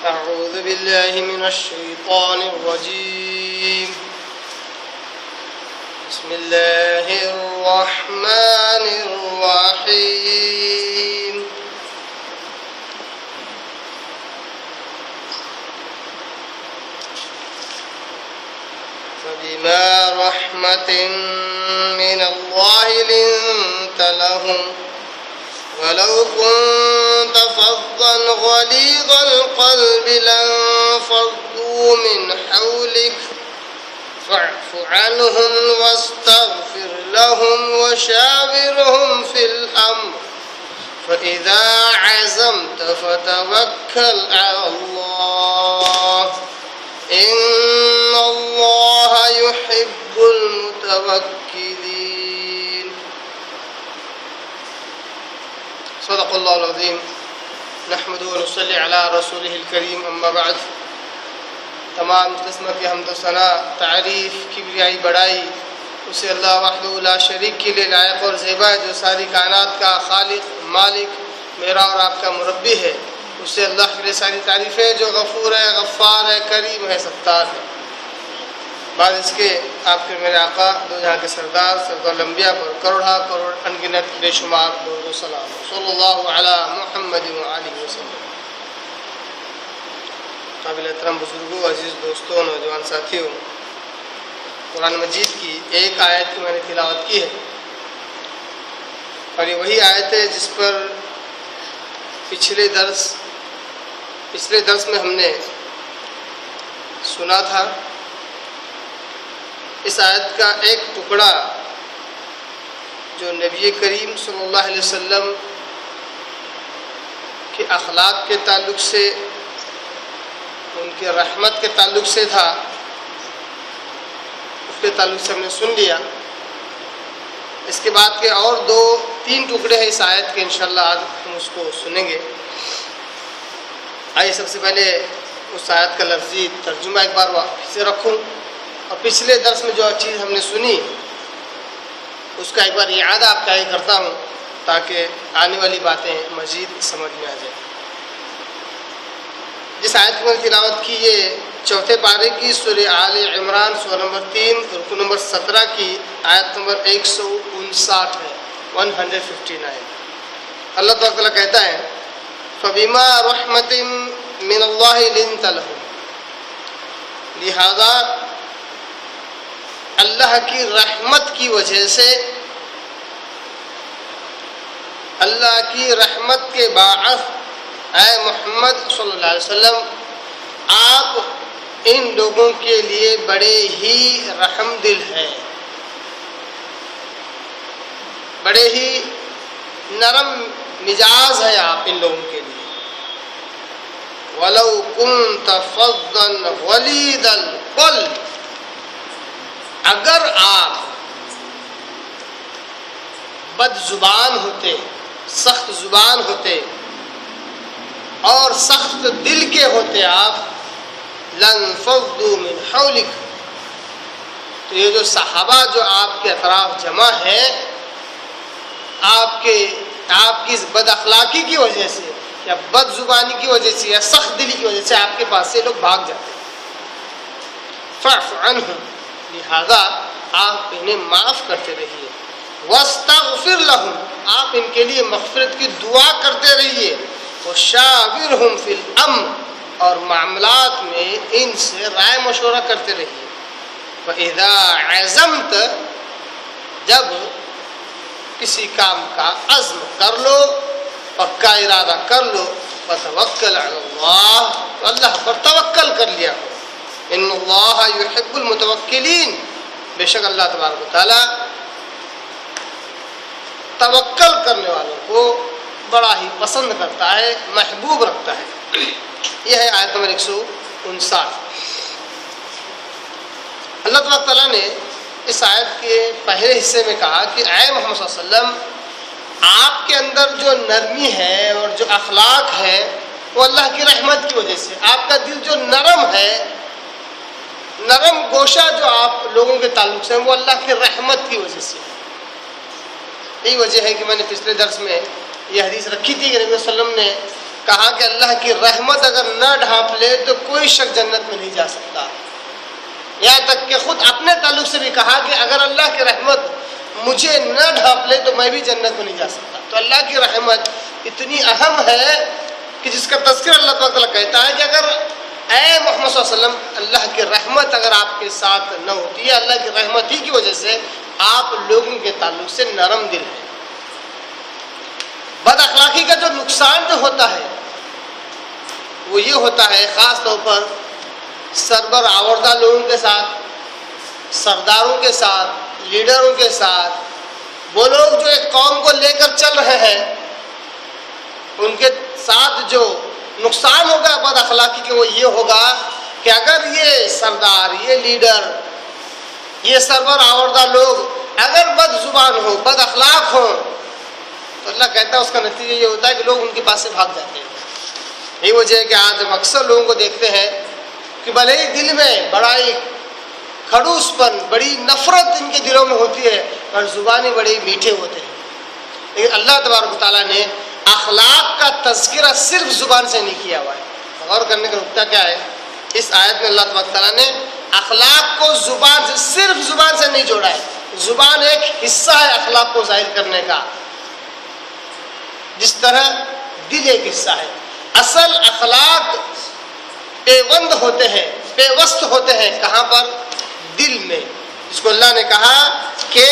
أعوذ بالله من الشيطان الرجيم بسم الله الرحمن الرحيم فبما رحمة من الله لنت لهم ولو كنت فظا غليظ القلب لانفضوا من حولك فاعف عنهم واستغفر لهم وشاورهم في الأمر فإذا عزمت فتوكل على الله إن الله يحب المتوكلين صدق الله العظيم نحمد ونصلي على رسوله الكريم اما بعد تمام قسم کی حمد و ثنا تعریف کبریائی بڑائی اسے اللہ وحدہ لا شریک کے لیے لائق اور زیبا ہے جو ساری کائنات کا خالق مالک میرا اور آپ کا مربی ہے اسے اللہ کے لیے ساری تعریف ہے جو غفور ہے غفار ہے کریم ہے ستار ہے بعد اس کے آپ کے میرے آقا دو جہاں کے سردار سردار الانبیاء پر کروڑا کروڑ انگنت بے شمار درود و سلام صلی اللہ علی محمد وآلہ وسلم۔ قابل احترام بزرگوں عزیز دوستوں نوجوان ساتھیوں، قرآن مجید کی ایک آیت کی میں نے تلاوت کی ہے اور یہ وہی آیت ہے جس پر پچھلے درس میں ہم نے سنا تھا۔ اس آیت کا ایک ٹکڑا جو نبی کریم صلی اللہ علیہ وسلم کے اخلاق کے تعلق سے ان کے رحمت کے تعلق سے تھا اس کے تعلق سے ہم نے سن لیا۔ اس کے بعد کے اور تین ٹکڑے ہیں اس آیت کے، انشاءاللہ آج ہم اس کو سنیں گے۔ آئیے سب سے پہلے اس آیت کا لفظی ترجمہ ایک بار سے رکھوں اور پچھلے درس میں جو چیز ہم نے سنی اس کا ایک بار اعادہ آپ کا کرتا ہوں تاکہ آنے والی باتیں مزید سمجھ میں آ جائیں۔ جس آیت کو تلاوت کی یہ چوتھے پارے کی سورہ آل عمران سورہ نمبر 3 رکوع نمبر 17 کی آیت نمبر 159 ہے 159۔ اللہ تعالیٰ کہتا ہے فَبِمَا رَحْمَةٍ مِّنَ اللَّهِ لِنتَ لَهُمْ، لہذا اللہ کی رحمت کی وجہ سے، اللہ کی رحمت کے باعث اے محمد صلی اللہ علیہ وسلم آپ ان لوگوں کے لیے بڑے ہی رحم دل ہیں، بڑے ہی نرم مزاج ہے آپ ان لوگوں کے لیے۔ وَلَوْ كُنْتَ فَظًّا غَلِيظَ الْقَلْبِ، اگر آپ بد زبان ہوتے، سخت زبان ہوتے اور سخت دل کے ہوتے آپ، لَانفَضُّوا مِنْ حَوْلِكَ، تو یہ جو صحابہ جو آپ کے اطراف جمع ہیں آپ کی اس بد اخلاقی کی وجہ سے یا بد زبانی کی وجہ سے یا سخت دلی کی وجہ سے آپ کے پاس سے لوگ بھاگ جاتے۔ فَاعْفُ عَنْهُمْ، لہذا آپ انہیں معاف کرتے رہیے۔ وَاسْتَغْفِرْ لَهُمْ، آپ ان کے لیے مغفرت کی دعا کرتے رہیے۔ وَشَاوِرْهُمْ فِي الْأَمْرِ، اور معاملات میں ان سے رائے مشورہ کرتے رہیے۔ وَإِذَا عَزَمْتَ، جب کسی کام کا عزم کر لو، پکا ارادہ کر لو، وَتَوَكَّلْ عَلَى اللَّهِ، تو اللہ پر توکل کر لیا کرو۔ ان اللہ یحب المتوکلین، بے شک اللہ تبارک و تعالی توکل کرنے والوں کو بڑا ہی پسند کرتا ہے، محبوب رکھتا ہے۔ یہ ہے آیت نمبر 159۔ اللہ تبارک تعالیٰ نے اس آیت کے پہلے حصے میں کہا کہ اے محمد صلی اللہ علیہ وسلم آپ کے اندر جو نرمی ہے اور جو اخلاق ہے وہ اللہ کی رحمت کی وجہ سے، آپ کا دل جو نرم ہے، نرم گوشہ جو آپ لوگوں کے تعلق سے ہیں، وہ اللہ کی رحمت کی وجہ سے۔ یہی وجہ ہے کہ میں نے پچھلے درس میں یہ حدیث رکھی تھی کہ نبی صلی اللہ علیہ وسلم نے کہا کہ اللہ کی رحمت اگر نہ ڈھانپ لے تو کوئی شخص جنت میں نہیں جا سکتا. یہاں تک کہ خود اپنے تعلق سے بھی کہا کہ اگر اللہ کی رحمت مجھے نہ ڈھانپ لے تو میں بھی جنت میں نہیں جا سکتا. تو اللہ کی رحمت اتنی اہم ہے کہ جس کا تذکرہ اللہ تعالیٰ کہتا ہے کہ اگر اے محمد صلی اللہ علیہ وسلم اللہ کی رحمت اگر آپ کے ساتھ نہ ہوتی ہے، اللہ کی رحمت ہی کی وجہ سے آپ لوگوں کے تعلق سے نرم دل ہیں. بد اخلاقی کا جو نقصان جو ہوتا ہے وہ یہ ہوتا ہے خاص طور پر سربر آوردہ لوگوں کے ساتھ، سرداروں کے ساتھ، لیڈروں کے ساتھ، وہ لوگ جو ایک قوم کو لے کر چل رہے ہیں ان کے ساتھ جو نقصان ہوگا بد اخلاقی کے وہ یہ ہوگا کہ اگر یہ سردار، یہ لیڈر، یہ سربر آوردہ لوگ اگر بد زبان ہو، بد اخلاق ہو تو اللہ کہتا ہے اس کا نتیجہ یہ ہوتا ہے کہ لوگ ان کے پاس سے بھاگ جاتے ہیں. یہی وجہ ہے کہ آج ہم اکثر لوگوں کو دیکھتے ہیں کہ بھلے ہی دل میں بڑا ہی کھڑوس پن، بڑی نفرت ان کے دلوں میں ہوتی ہے اور زبانیں بڑے میٹھے ہوتے ہیں. لیکن اللہ تبارک و تعالیٰ نے اخلاق کا تذکرہ صرف زبان سے نہیں کیا ہوا ہے. غور کرنے کا نقطہ کیا ہے؟ اس آیت میں اللہ تبارک و تعالیٰ نے اخلاق کو زبان سے، صرف زبان سے نہیں جوڑا ہے. زبان ایک حصہ ہے اخلاق کو ظاہر کرنے کا، جس طرح دل ایک حصہ ہے. اصل اخلاق پیوند ہوتے ہیں، پیوست ہوتے ہیں کہاں پر؟ دل میں. جس کو اللہ نے کہا کہ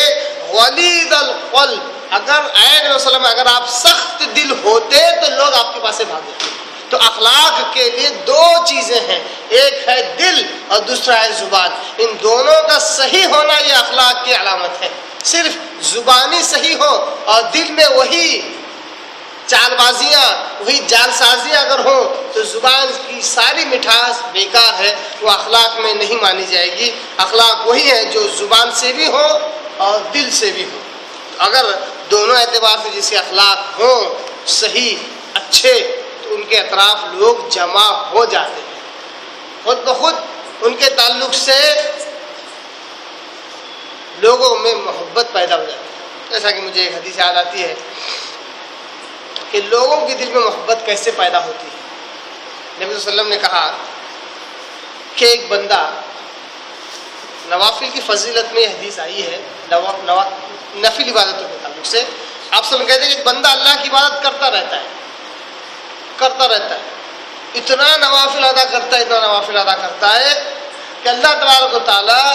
غلیظ القلب، اگر اے نبی وسلم اگر آپ سخت دل ہوتے تو لوگ آپ کے پاس سے بھاگ جاتے. تو اخلاق کے لیے دو چیزیں ہیں، ایک ہے دل اور دوسرا ہے زبان. ان دونوں کا صحیح ہونا یہ اخلاق کی علامت ہے. صرف زبانی صحیح ہو اور دل میں وہی چال بازیاں، وہی جال سازیاں اگر ہوں تو زبان کی ساری مٹھاس بیکار ہے، وہ اخلاق میں نہیں مانی جائے گی. اخلاق وہی ہے جو زبان سے بھی ہو اور دل سے بھی ہو. اگر دونوں اعتبار سے جس کے اخلاق ہوں صحیح، اچھے، تو ان کے اطراف لوگ جمع ہو جاتے ہیں، خود بخود ان کے تعلق سے لوگوں میں محبت پیدا ہو جاتی ہے. جیسا کہ مجھے ایک حدیث یاد آتی ہے کہ لوگوں کے دل میں محبت کیسے پیدا ہوتی ہے. نبی صلی اللہ علیہ وسلم نے کہا کہ ایک بندہ، نوافل کی فضیلت میں یہ حدیث آئی ہے نفل عبادتوں کے تعلق سے. آپ صلی اللہ علیہ وسلم کہتے ہیں کہ ایک بندہ اللہ کی عبادت کرتا رہتا ہے، اتنا نوافل ادا کرتا ہے کہ اللہ تبارک و تعالیٰ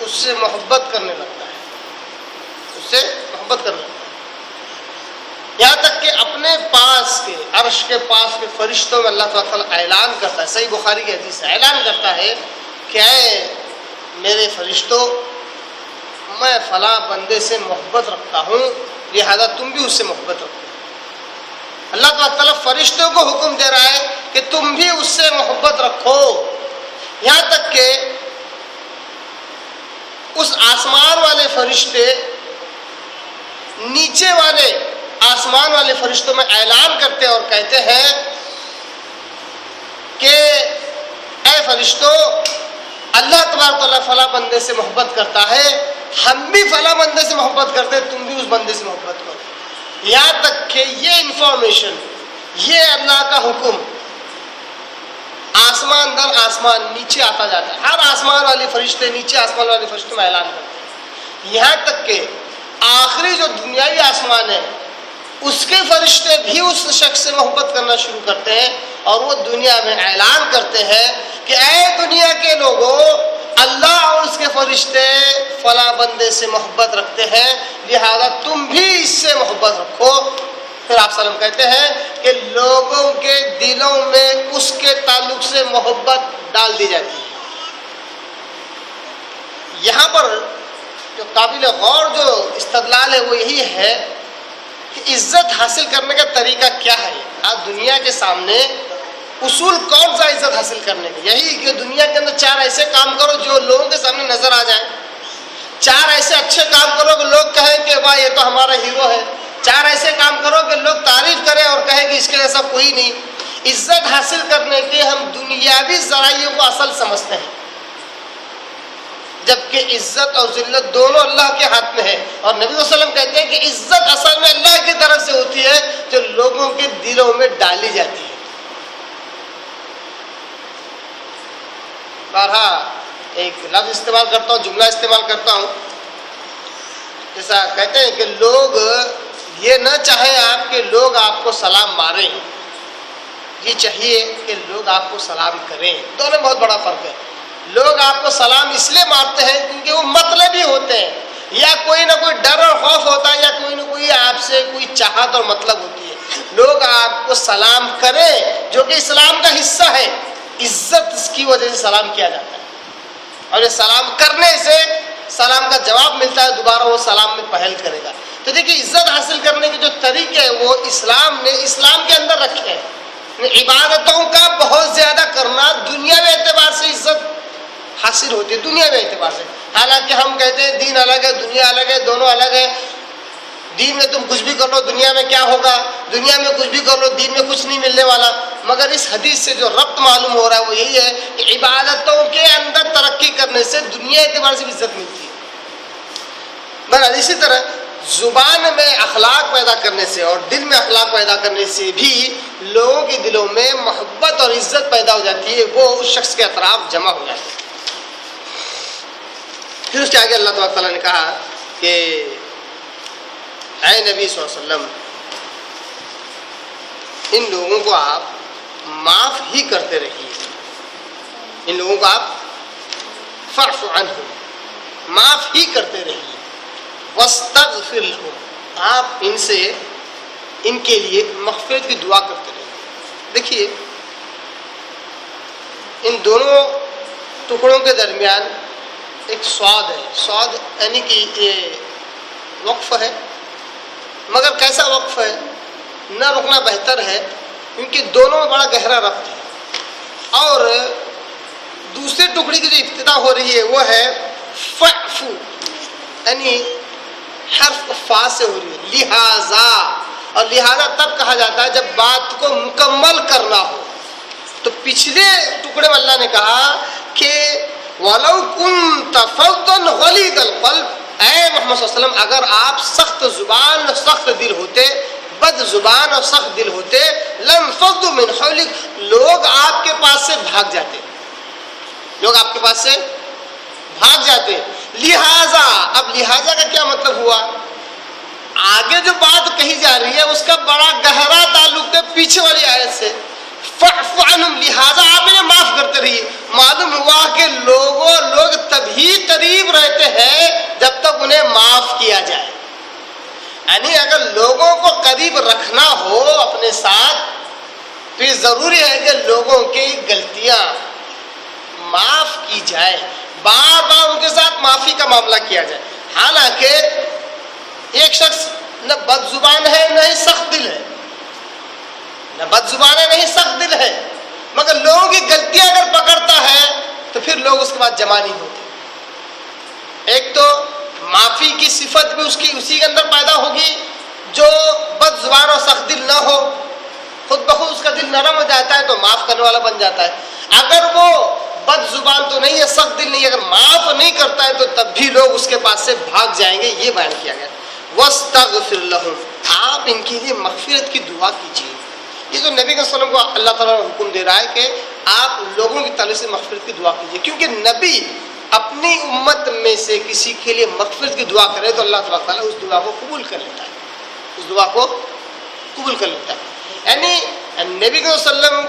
اس سے محبت کرنے لگتا ہے، یہاں تک کہ اپنے پاس کے عرش کے پاس کے فرشتوں میں اللہ تعالیٰ اعلان کرتا ہے. صحیح بخاری کی حدیث ہے، اعلان کرتا ہے کہ اے میرے فرشتوں، میں فلاں بندے سے محبت رکھتا ہوں، لہذا تم بھی اس سے محبت رکھو. اللہ تعالیٰ فرشتوں کو حکم دے رہا ہے کہ تم بھی اس سے محبت رکھو. یہاں تک کہ اس آسمان والے فرشتے نیچے والے آسمان والے فرشتوں میں اعلان کرتے اور کہتے ہیں کہ اے فرشتوں، اللہ تبارک تعالیٰ فلاں بندے سے محبت کرتا ہے، ہم بھی فلاں بندے سے محبت کرتے، تم بھی اس بندے سے محبت کرو. یہاں تک کہ یہ انفارمیشن، یہ اللہ کا حکم آسمان در آسمان نیچے آتا جاتا ہے. ہر آسمان والے فرشتے نیچے آسمان والے فرشتے میں اعلان کرتے ہیں. یہاں تک کہ آخری جو دنیائی آسمان ہے اس کے فرشتے بھی اس شخص سے محبت کرنا شروع کرتے ہیں اور وہ دنیا میں اعلان کرتے ہیں کہ اے دنیا کے لوگوں، اللہ اور اس کے فرشتے فلاں بندے سے محبت رکھتے ہیں، لہذا تم بھی اس سے محبت رکھو. پھر آپ صلی اللہ علیہ وسلم کہتے ہیں کہ لوگوں کے دلوں میں اس کے تعلق سے محبت ڈال دی جاتی ہے. یہاں پر جو قابل غور جو استدلال ہے وہ یہی ہے کہ عزت حاصل کرنے کا طریقہ کیا ہے. آج دنیا کے سامنے اصول کون سا عزت حاصل کرنے کا؟ یہی کہ دنیا کے اندر 4 ایسے کام کرو جو لوگوں کے سامنے نظر آ جائیں، 4 ایسے اچھے کام کرو کہ لوگ کہیں کہ واہ یہ تو ہمارا ہیرو ہے، 4 ایسے کام کرو کہ لوگ تعریف کریں اور کہیں کہ اس کے جیسا کوئی نہیں. عزت حاصل کرنے کے ہم دنیاوی ذرائع کو اصل سمجھتے ہیں، جبکہ عزت اور ذلت دونوں اللہ کے ہاتھ میں ہے. اور نبی صلی اللہ علیہ وسلم کہتے ہیں کہ عزت اصل میں اللہ کی طرف سے ہوتی ہے جو لوگوں کے دلوں میں ڈالی جاتی ہے. بارہا ایک لفظ استعمال کرتا ہوں، جملہ استعمال کرتا ہوں، جیسا کہتے ہیں کہ لوگ یہ نہ چاہیں آپ کہ لوگ آپ کو سلام ماریں، یہ چاہیے کہ لوگ آپ کو سلام کریں. دونوں میں بہت بڑا فرق ہے. لوگ آپ کو سلام اس لیے مارتے ہیں کیونکہ وہ مطلبی ہوتے ہیں، یا کوئی نہ کوئی ڈر اور خوف ہوتا ہے، یا کوئی نہ کوئی آپ سے کوئی چاہت اور مطلب ہوتی ہے. لوگ آپ کو سلام کریں جو کہ اسلام کا حصہ ہے، عزت اس کی وجہ سے سلام کیا جاتا ہے، اور یہ سلام کرنے سے سلام کا جواب ملتا ہے، دوبارہ وہ سلام میں پہل کرے گا. تو دیکھیے عزت حاصل کرنے کے جو طریقے ہیں وہ اسلام نے اسلام کے اندر رکھے ہیں. عبادتوں کا بہت زیادہ کرنا دنیاوی اعتبار سے عزت حاصل ہوتی ہے، دنیاوی اعتبار سے. حالانکہ ہم کہتے ہیں دین الگ ہے دنیا الگ ہے، دونوں الگ ہے. دین میں تم کچھ بھی کر لو دنیا میں کیا ہوگا، دنیا میں کچھ بھی کر لو دین میں کچھ نہیں ملنے والا. مگر اس حدیث سے جو ربط معلوم ہو رہا ہے وہ یہی ہے کہ عبادتوں کے اندر ترقی کرنے سے دنیا اعتبار سے بھی عزت ملتی ہے. بہرحال اسی طرح زبان میں اخلاق پیدا کرنے سے اور دل میں اخلاق پیدا کرنے سے بھی لوگوں کے دلوں میں محبت اور عزت پیدا ہو جاتی ہے، وہ اس شخص کے اطراف جمع ہو جاتے ہیں. پھر اس کے آگے اللہ تبارک تعالیٰ نے کہا کہ اے نبی صلی اللہ علیہ وسلم، ان لوگوں کو آپ معاف ہی کرتے رہیے، ان لوگوں کو آپ فاعف عنہم معاف ہی کرتے رہیے، واستغفر لہم آپ ان کے لیے مغفرت کی دعا کرتے رہیے. دیکھیے ان دونوں ٹکڑوں کے درمیان ایک سواد ہے، سواد یعنی کہ یہ وقف ہے، مگر کیسا وقف ہے، نہ رکنا بہتر ہے کیونکہ دونوں میں بڑا گہرا ربط ہے. اور دوسرے ٹکڑے کی جو ابتدا ہو رہی ہے وہ ہے فعفو، یعنی حرف فا سے ہو رہی ہے، لہذا. اور لہذا تب کہا جاتا ہے جب بات کو مکمل کرنا ہو. تو پچھلے ٹکڑے میں اللہ نے کہا کہ وَلَوْ كُنْتَ فَظًّا غَلِيظَ الْقَلْبِ، اے محمد صلی اللہ علیہ وسلم اگر آپ سخت زبان اور سخت دل ہوتے، بد زبان اور سخت دل ہوتے، لَانفَضُّوا مِنْ حَوْلِكَ لوگ آپ کے پاس سے بھاگ جاتے، لوگ آپ کے پاس سے بھاگ جاتے. لہذا، اب لہذا کا کیا مطلب ہوا؟ آگے جو بات کہی جا رہی ہے اس کا بڑا گہرا تعلق ہے پیچھے والی آیت سے. فاعف عنہم لہذا آپ انہیں معاف کرتے رہیے. معلوم ہوا کہ لوگ تبھی قریب رہتے ہیں جب تک انہیں معاف کیا جائے. یعنی اگر لوگوں کو قریب رکھنا ہو اپنے ساتھ تو یہ ضروری ہے کہ لوگوں کی غلطیاں معاف کی جائے، بار بار ان کے ساتھ معافی کا معاملہ کیا جائے. حالانکہ ایک شخص نہ بد زبان ہے نہ ہی سخت دل ہے، نہ بد زبان ہے نہ ہی سخت دل ہے، مگر لوگوں کی غلطیاں اگر پکڑتا ہے تو پھر لوگ اس کے بعد جمع نہیں ہوتے. ایک تو معافی کی صفت بھی اسی کے اندر پیدا ہوگی جو بد زبان اور سخت دل نہ ہو، خود بخود اس کا دل نرم ہو جاتا ہے تو معاف کرنے والا بن جاتا ہے. اگر وہ بد زبان تو نہیں ہے، سخت دل نہیں ہے، اگر معاف نہیں کرتا ہے تو تب بھی لوگ اس کے پاس سے بھاگ جائیں گے. یہ بیان کیا گیا. واستغفر لہم آپ ان کے لیے مغفرت کی دعا کیجیے. یہ جو نبی صلی اللہ علیہ وسلم کو اللہ تعالیٰ نے حکم دے رہا ہے کہ آپ لوگوں کی تعلق سے مغفرت کی دعا کیجیے، کیونکہ نبی اپنی امت میں سے کسی کے لیے مغفرت کی دعا کرے تو اللہ تعالیٰ اس دعا کو قبول کر لیتا ہے، اس دعا کو قبول کر لیتا ہے. یعنی نبی صلی اللہ علیہ وسلم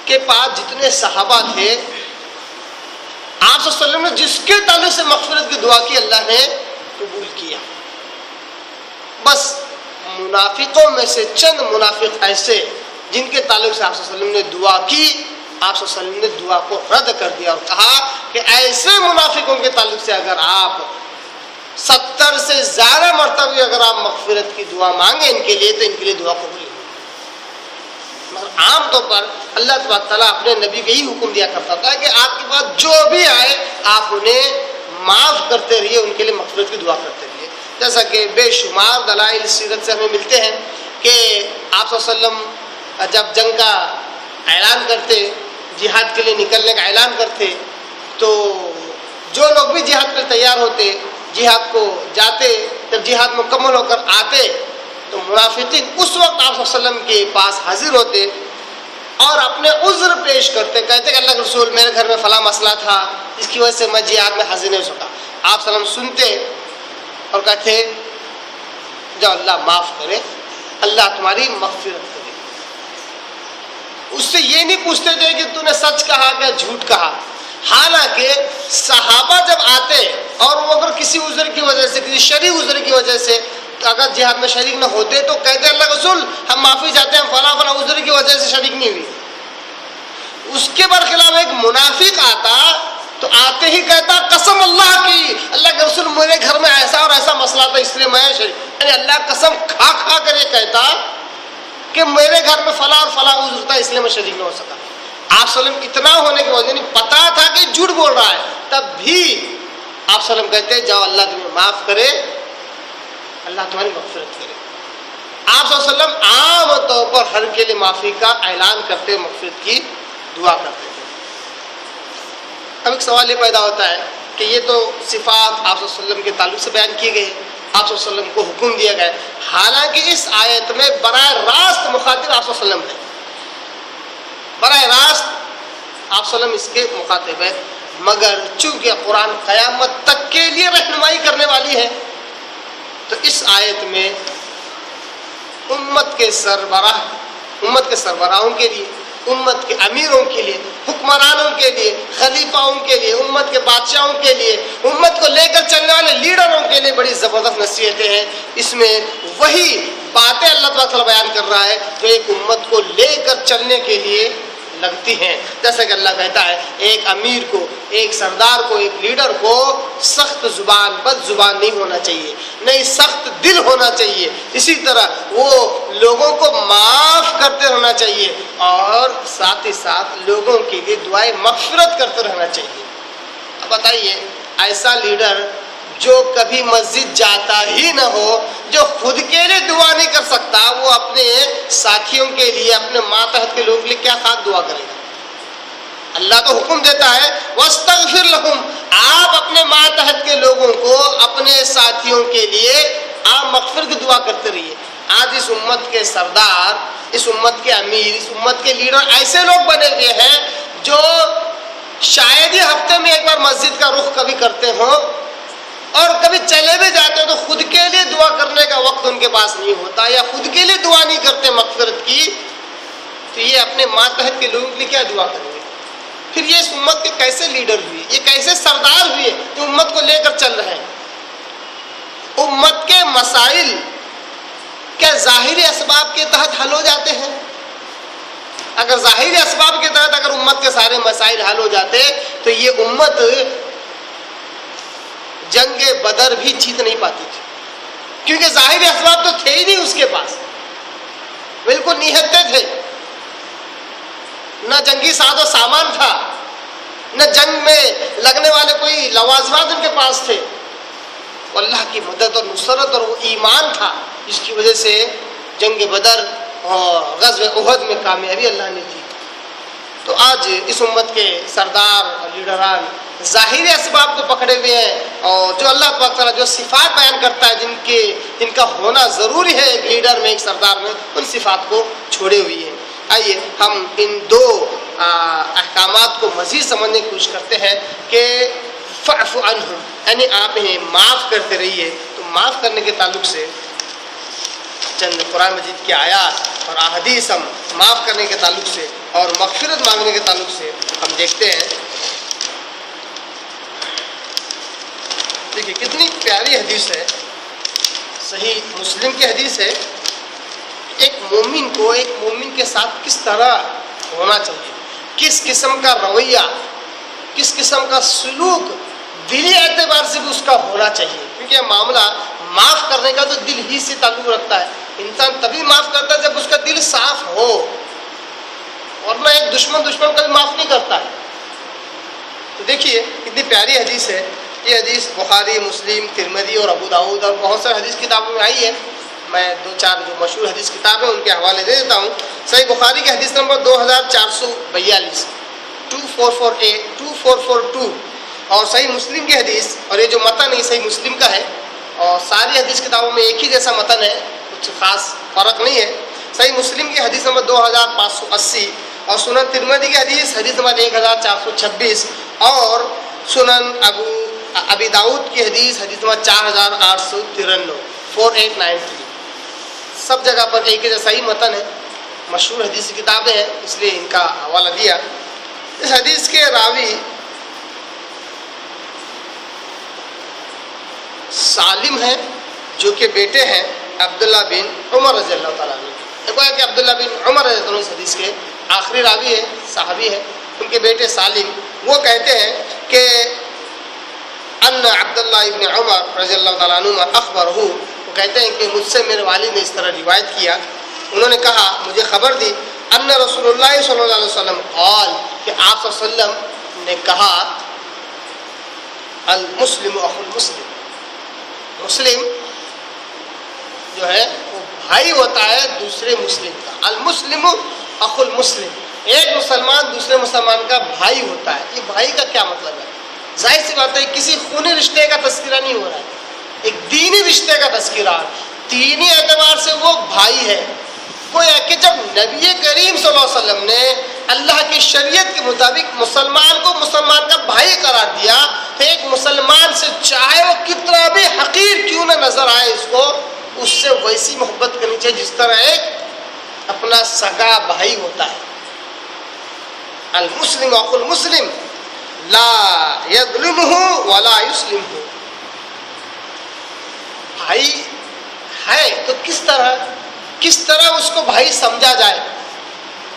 کے پاس جتنے صحابہ تھے، آپ صلی اللہ علیہ وسلم نے جس کے تعلق سے مغفرت کی دعا کی اللہ نے قبول کیا. بس منافقوں میں سے چند منافق ایسے جن کے تعلق سے آپ صلی اللہ علیہ وسلم نے دعا کی، آپ صلی اللہ علیہ وسلم نے دعا کو رد کر دیا اور کہا کہ ایسے منافقوں کے تعلق سے اگر آپ 70 سے زیادہ مرتبہ اگر آپ مغفرت کی دعا مانگیں ان کے لیے تو ان کے لیے دعا قبول نہیں. مگر عام طور پر اللہ تبارک تعالیٰ اپنے نبی کو یہی حکم دیا کرتا تھا کہ آپ کے پاس جو بھی آئے آپ انہیں معاف کرتے رہیے، ان کے لیے مغفرت کی دعا کرتے رہیے. جیسا کہ بے شمار دلائل سیرت سے ہمیں ملتے ہیں کہ آپ صلی اللہ علیہ وسلم جب جنگ کا اعلان کرتے، جہاد کے لیے نکلنے کا اعلان کرتے، تو جو لوگ بھی جہاد پر تیار ہوتے جہاد کو جاتے، جب جہاد مکمل ہو کر آتے تو منافقین اس وقت آپ صلی اللہ علیہ وسلم کے پاس حاضر ہوتے اور اپنے عذر پیش کرتے، کہتے کہ اللہ کے رسول میرے گھر میں فلاں مسئلہ تھا جس کی وجہ سے میں جہاد میں حاضر نہیں ہو سکا، آپ صلی اللہ علیہ وسلم سنتے اور کہتے جاؤ اللہ معاف کرے، اللہ تمہاری مغفرت کرے۔ اس سے یہ نہیں پوچھتے تھے کہ تو نے سچ کہا کہ جھوٹ کہا۔ حالانکہ صحابہ جب آتے اور وہ اگر کسی عذر کی وجہ سے، کسی شرعی عذر کی وجہ سے اگر جہاد میں شریک نہ ہوتے تو کہتے اللہ کے رسول ہم معافی چاہتے ہیں، فلاں فلاں عذر کی وجہ سے شریک نہیں ہوئی۔ اس کے برخلاف ایک منافق آتا تو آتے ہی کہتا قسم اللہ کی، اللہ کے رسول میرے گھر میں ایسا اور ایسا مسئلہ تھا اس لیے میں شریک، یعنی اللہ قسم کھا کھا کر یہ کہتا کہ میرے گھر میں فلاں اور فلاں عذر تھا اس لیے میں شریک نہ ہو سکا۔ آپ صلی اللہ علیہ وسلم اتنا ہونے کے وجہ نہیں پتا تھا کہ جھوٹ بول رہا ہے، تب بھی آپ صلی اللہ علیہ وسلم کہتے جاؤ اللہ تمہیں معاف کرے، اللہ تمہاری مغفرت کرے۔ آپ صلی اللہ علیہ وسلم عام طور پر ہر کے لیے معافی کا اعلان کرتے، مغفرت کی دعا کرتے تھے۔ اب ایک سوال یہ پیدا ہوتا ہے کہ یہ تو صفات آپ صلی اللہ علیہ وسلم کے تعلق سے بیان کیے گئے، آپ صلی اللہ علیہ وسلم کو حکم دیا گیا، حالانکہ اس آیت میں براہ راست مخاطب آپ صلی اللہ علیہ وسلم ہے، براہ راست آپ صلی اللہ علیہ وسلم اس کے مخاطب ہے، مگر چونکہ قرآن قیامت تک کے لیے رہنمائی کرنے والی ہے تو اس آیت میں امت کے سربراہوں کے لیے، امت کے امیروں کے لیے، حکمرانوں کے لیے، خلیفاؤں کے لیے، امت کے بادشاہوں کے لیے، امت کو لے کر چلنے والے لیڈروں کے لیے بڑی زبردست نصیحتیں ہیں۔ اس میں وہی باتیں اللہ تعالیٰ بیان کر رہا ہے جو ایک امت کو لے کر چلنے کے لیے لگتی ہیں۔ جیسا کہ اللہ کہتا ہے ایک امیر کو، ایک سردار کو، ایک لیڈر کو سخت زبان، بد زبان نہیں ہونا چاہیے، نہیں سخت دل ہونا چاہیے، اسی طرح وہ لوگوں کو معاف کرتے رہنا چاہیے اور ساتھ ہی ساتھ لوگوں کے لیے دعائیں مغفرت کرتے رہنا چاہیے۔ اب بتائیے ایسا لیڈر جو کبھی مسجد جاتا ہی نہ ہو، جو خود کے لیے دعا نہیں کر سکتا، وہ اپنے ساتھیوں کے لیے، اپنے ماتحت کے لوگوں کے لیے کیا خاک دعا کرے گا؟ اللہ تو حکم دیتا ہے وَاسْتَغْفِرْ لَهُمْ، آپ اپنے ماتحت کے لوگوں کو، اپنے ساتھیوں کے لیے آپ مغفرت کی دعا کرتے رہیے۔ آج اس امت کے سردار، اس امت کے امیر، اس امت کے لیڈر ایسے لوگ بنے ہوئے ہیں جو شاید ہی ہفتے میں ایک بار مسجد کا رخ کبھی کرتے ہوں، اور کبھی چلے بھی جاتے ہیں تو خود کے لیے دعا کرنے کا وقت ان کے پاس نہیں ہوتا، یا خود کے لیے دعا نہیں کرتے مغفرت کی، تو یہ اپنے ماتحت کے لوگوں کے لیے کیا دعا کریں گے؟ پھر یہ اس امت کے کیسے لیڈر ہوئے، یہ کیسے سردار ہوئے جو امت کو لے کر چل رہے ہیں؟ امت کے مسائل کیا ظاہری اسباب کے تحت حل ہو جاتے ہیں؟ اگر ظاہری اسباب کے تحت اگر امت کے سارے مسائل حل ہو جاتے تو یہ امت جنگ بدر بھی جیت نہیں پاتی تھی، کیونکہ ظاہری اسباب تو تھے ہی نہیں اس کے پاس، بالکل نہتے تھے، نہ جنگی ساز و سامان تھا، نہ جنگ میں لگنے والے کوئی لوازمات ان کے پاس تھے، اللہ کی مدد اور نصرت اور وہ ایمان تھا جس کی وجہ سے جنگ بدر اور غزوہ احد میں کامیابی اللہ نے دی۔ تو آج اس امت کے سردار اور لیڈران ظاہری اسباب کو پکڑے ہوئے ہیں، اور جو اللہ پاک تعالیٰ جو صفات بیان کرتا ہے جن کا ہونا ضروری ہے ایک لیڈر میں، ایک سردار میں، ان صفات کو چھوڑے ہوئی ہیں۔ آئیے ہم ان دو احکامات کو مزید سمجھنے کی کوشش کرتے ہیں کہ فاعف عنہم، یعنی آپ انہیں معاف کرتے رہیے۔ تو معاف کرنے کے تعلق سے چند قرآن مجید کی آیات اور احادیث ہم معاف کرنے کے تعلق سے اور مغفرت مانگنے کے تعلق سے ہم دیکھتے ہیں۔ دیکھیے کتنی پیاری حدیث ہے، صحیح مسلم کی حدیث ہے، ایک مومن کو ایک مومن کے ساتھ کس طرح ہونا چاہیے، کس قسم کا رویہ، کس قسم کا سلوک دلی اعتبار سے بھی اس کا ہونا چاہیے، کیونکہ یہ معاملہ معاف کرنے کا تو دل ہی سے تعلق رکھتا ہے۔ انسان تبھی معاف کرتا ہے جب اس کا دل صاف ہو، ورنہ ایک دشمن کبھی معاف نہیں کرتا ہے۔ تو دیکھیے کتنی پیاری حدیث ہے، یہ حدیث بخاری، مسلم، ترمذی اور ابو داؤد اور بہت سارے حدیث کتابوں میں آئی ہے۔ میں دو چار جو مشہور حدیث کتابیں ان کے حوالے دے دیتا ہوں۔ صحیح بخاری کی حدیث نمبر 2442 2442 اور صحیح مسلم کی حدیث، اور یہ جو متن ہے صحیح مسلم کا ہے، اور ساری حدیث کتابوں میں ایک ہی جیسا متن ہے، کچھ خاص فرق نہیں ہے۔ صحیح مسلم کی حدیث نمبر 2580 اور سنن ترمذی کی حدیث نمبر 1426 اور سنن ابی داؤد کی حدیث نمبر 4893 4893 سب جگہ پر ایک جیسا ہی متن ہے، مشہور حدیث کی کتابیں ہیں اس لیے ان کا حوالہ دیا۔ اس حدیث کے راوی سالم ہیں جو کہ بیٹے ہیں عبداللہ بن عمر رضی اللہ تعالیٰ عنہ۔ دیکھو کہ عبداللہ بن عمر رضی اللہ عنہ اس حدیث کے آخری راوی ہے، صحابی ہے، ان کے بیٹے سالم وہ کہتے ہیں کہ ان عبداللہ ابن عمر رضی اللہ تعالیٰ عنہ اخبرہ، وہ کہتے ہیں کہ مجھ سے میرے والد نے اس طرح روایت کیا، انہوں نے کہا مجھے خبر دی ان رسول اللہ صلی اللہ علیہ وسلم قال کہ آپ صلی اللہ علیہ وسلم نے کہا المسلم اخو المسلم، مسلم جو ہے وہ بھائی ہوتا ہے دوسرے مسلم کا، المسلم اخو المسلم، ایک مسلمان دوسرے مسلمان کا بھائی ہوتا ہے۔ یہ بھائی کا کیا مطلب ہے؟ ظاہر سی بات ہے کسی خونی رشتے کا تذکرہ نہیں ہو رہا ہے، ایک دینی رشتے کا تذکرہ، دینی اعتبار سے وہ بھائی ہے۔ گویا کہ جب نبی کریم صلی اللہ علیہ وسلم نے اللہ کی شریعت کے مطابق مسلمان کو مسلمان کا بھائی قرار دیا تو ایک مسلمان سے چاہے وہ کتنا بھی حقیر کیوں نہ نظر آئے اس کو، اس سے ویسی محبت کرنی چاہیے جس طرح ایک اپنا سگا بھائی ہوتا ہے۔ المسلم اخو المسلم لا یظلمہ ولا یسلمہ، بھائی ہے تو کس طرح اس کو بھائی سمجھا جائے۔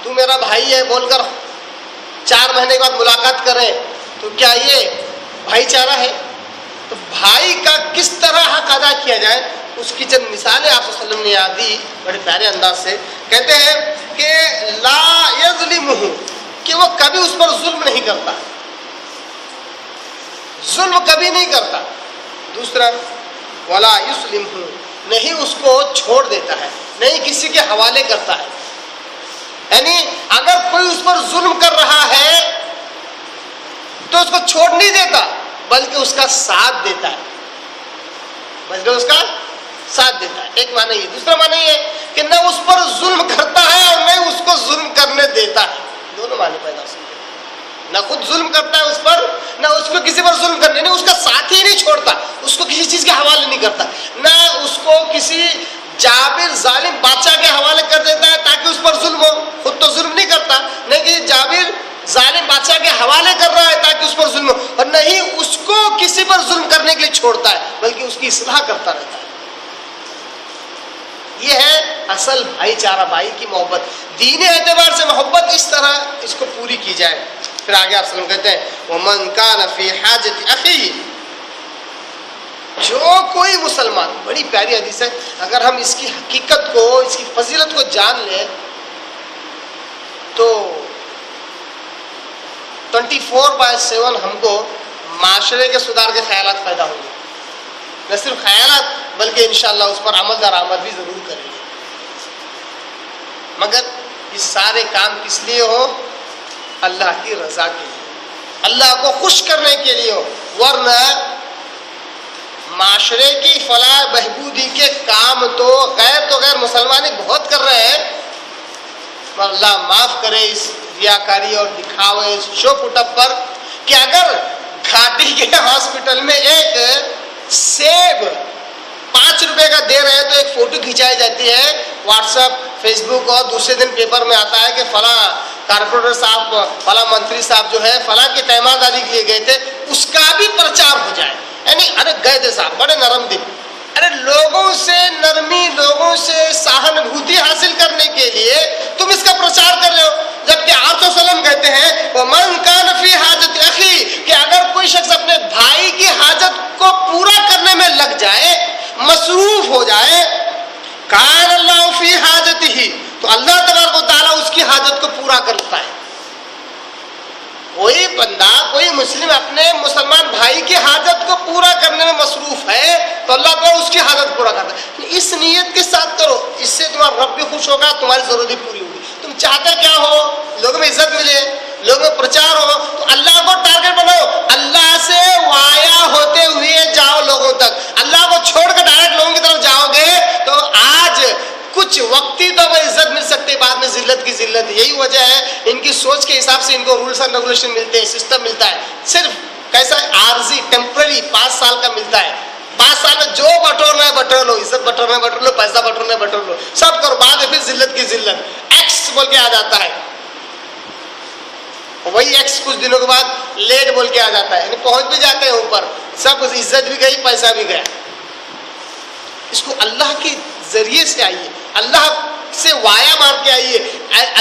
تو میرا بھائی ہے بول کر 4 مہینے کے بعد ملاقات کریں تو کیا یہ بھائی چارہ ہے؟ تو بھائی کا کس طرح حق ادا کیا جائے اس کی چند مثالیں آپ صلی اللہ علیہ وسلم نے یاد دی بڑے پیارے انداز سے۔ کہتے ہیں کہ لا یظلمہ، کہ وہ کبھی اس پر ظلم نہیں کرتا، ظلم کبھی نہیں کرتا۔ دوسرا ولا یسلمہ، نہیں اس کو چھوڑ دیتا ہے، نہیں کسی کے حوالے کرتا ہے، یعنی اگر کوئی اس پر ظلم کر رہا ہے تو اس کو چھوڑ نہیں دیتا بلکہ اس کا ساتھ دیتا ہے، ایک معنی یہ۔ دوسرا معنی یہ کہ نہ اس پر ظلم کرتا ہے اور نہ اس کو ظلم کرنے دیتا ہے، دونوں معنی پیدا ہو سکتے ہیں، نہ خود ظلم کرتا ہے اس پر نہ اس کو کسی پر ظلم کرنے، نہیں اس کا ساتھ ہی نہیں چھوڑتا، اس کو کسی چیز کے حوالے نہیں کرتا، نہ اس کو کسی جابر ظالم بادشاہ کے حوالے کر دیتا ہے تاکہ اس پر ظلم ہو، خود تو ظلم نہیں کرتا، نہیں کہ جابر ظالم بادشاہ کے حوالے کر رہا ہے تاکہ اس پر ظلم ہو، اور نہیں اس کو کسی پر ظلم کرنے کے لیے چھوڑتا ہے بلکہ اس کی اصلاح کرتا رہتا ہے۔ یہ ہے اصل بھائی چارہ، بھائی کی محبت، دینی اعتبار سے محبت اس طرح اس کو پوری کی جائے۔ پھر آگے آپ وسلم کہتے ہیں وَمَنْ كَانَ فِي حَاجَةِ أَخِيهِ، جو کوئی مسلمان، بڑی پیاری حدیث ہے، اگر ہم اس کی حقیقت کو، اس کی فضیلت کو جان لیں تو 24/7 ہم کو معاشرے کے سدھار کے خیالات پیدا ہوں گے، نہ صرف خیالات بلکہ انشاءاللہ اس پر عمل درآمد بھی ضرور کریں گے، مگر یہ سارے کام کس لیے ہو؟ اللہ کی رضا کے لیے، اللہ کو خوش کرنے کے لیے ہو، ورنہ معاشرے کی فلاح بہبودی کے کام تو غیر مسلمانی بہت کر رہے ہیں، پر اللہ معاف کرے اس ریاکاری اور دکھاوے، اس شو پٹ اپ پر، کہ اگر گھاٹی کے ہاسپٹل میں ایک سیب 5 روپے کا دے رہے ہیں تو ایک فوٹو کھینچائی جاتی ہے، واٹس ایپ، فیس بک، اور دوسرے دن پیپر میں آتا ہے کہ فلاں کارپوریٹر صاحب، فلاں منتری صاحب جو ہے فلاں کی تیمارداری کے لیے گئے تھے، اس کا بھی پرچار ہو جائے، یعنی ارے گئے تھے صاحب بڑے نرم دل، ارے لوگوں سے نرمی، لوگوں سے سہانبھوتی حاصل کرنے کے لیے تم اس کا پرچار کر رہے ہو، جبکہ آپ صلی اللہ علیہ وسلم کہتے ہیں وَمَنْ كَانَ فِي حَاجَةِ أَخِيهِ، کہ اگر کوئی شخص اپنے بھائی کی حاجت کو پورا کرنے میں لگ جائے، مصروف ہو جائے، كَانَ اللَّهُ فِي حَاجَتِهِ، تو اللہ تبارک و تعالیٰ اس کی حاجت کو پورا کرتا ہے۔ کوئی بندہ، کوئی مسلم اپنے مسلمان بھائی کی حاجت کو پورا کرنے میں مصروف ہے تو اللہ تعالیٰ اس کی حاجت پورا کرتا ہے۔ اس نیت کے ساتھ کرو، اس سے تمہارا رب بھی خوش ہوگا، تمہاری ضرورت بھی پوری ہوگی۔ تم چاہتے کیا ہو؟ لوگوں میں عزت ملے، لوگوں میں پرچار ہو، تو اللہ کو ٹارگٹ بناؤ، اللہ سے وایا ہوتے ہوئے جاؤ لوگوں تک۔ اللہ کو چھوڑ کر ڈائریکٹ لوگوں کی طرف جاؤ گے تو آج کچھ وقتی تو وہ عزت مل سکتی ہے، بعد میں ذلت کی ذلت. یہی وجہ ہے ان کی سوچ کے حساب سے ان کو رولس اینڈ ریگولیشن ملتے ہیں، سسٹم ملتا ہے. صرف کیسا عارضی ٹیمپرری 5 سال کا ملتا ہے. 5 سال میں جو بٹورنا ہے بٹور لو، عزت بٹورنا ہے بٹور لو، پیسہ بٹورنا ہے بٹور لو، سب کرو. بعد میں پھر ذلت کی ذلت ایکس بول کے آ جاتا ہے. وہی ایکس کچھ دنوں کے بعد لیٹ بول کے آ جاتا ہے، یعنی پہنچ بھی جاتے ہیں اوپر، سب عزت بھی گئی، پیسہ بھی گیا. اس کو اللہ کے ذریعے سے آئیے، اللہ سے وایا مار کے آئیے،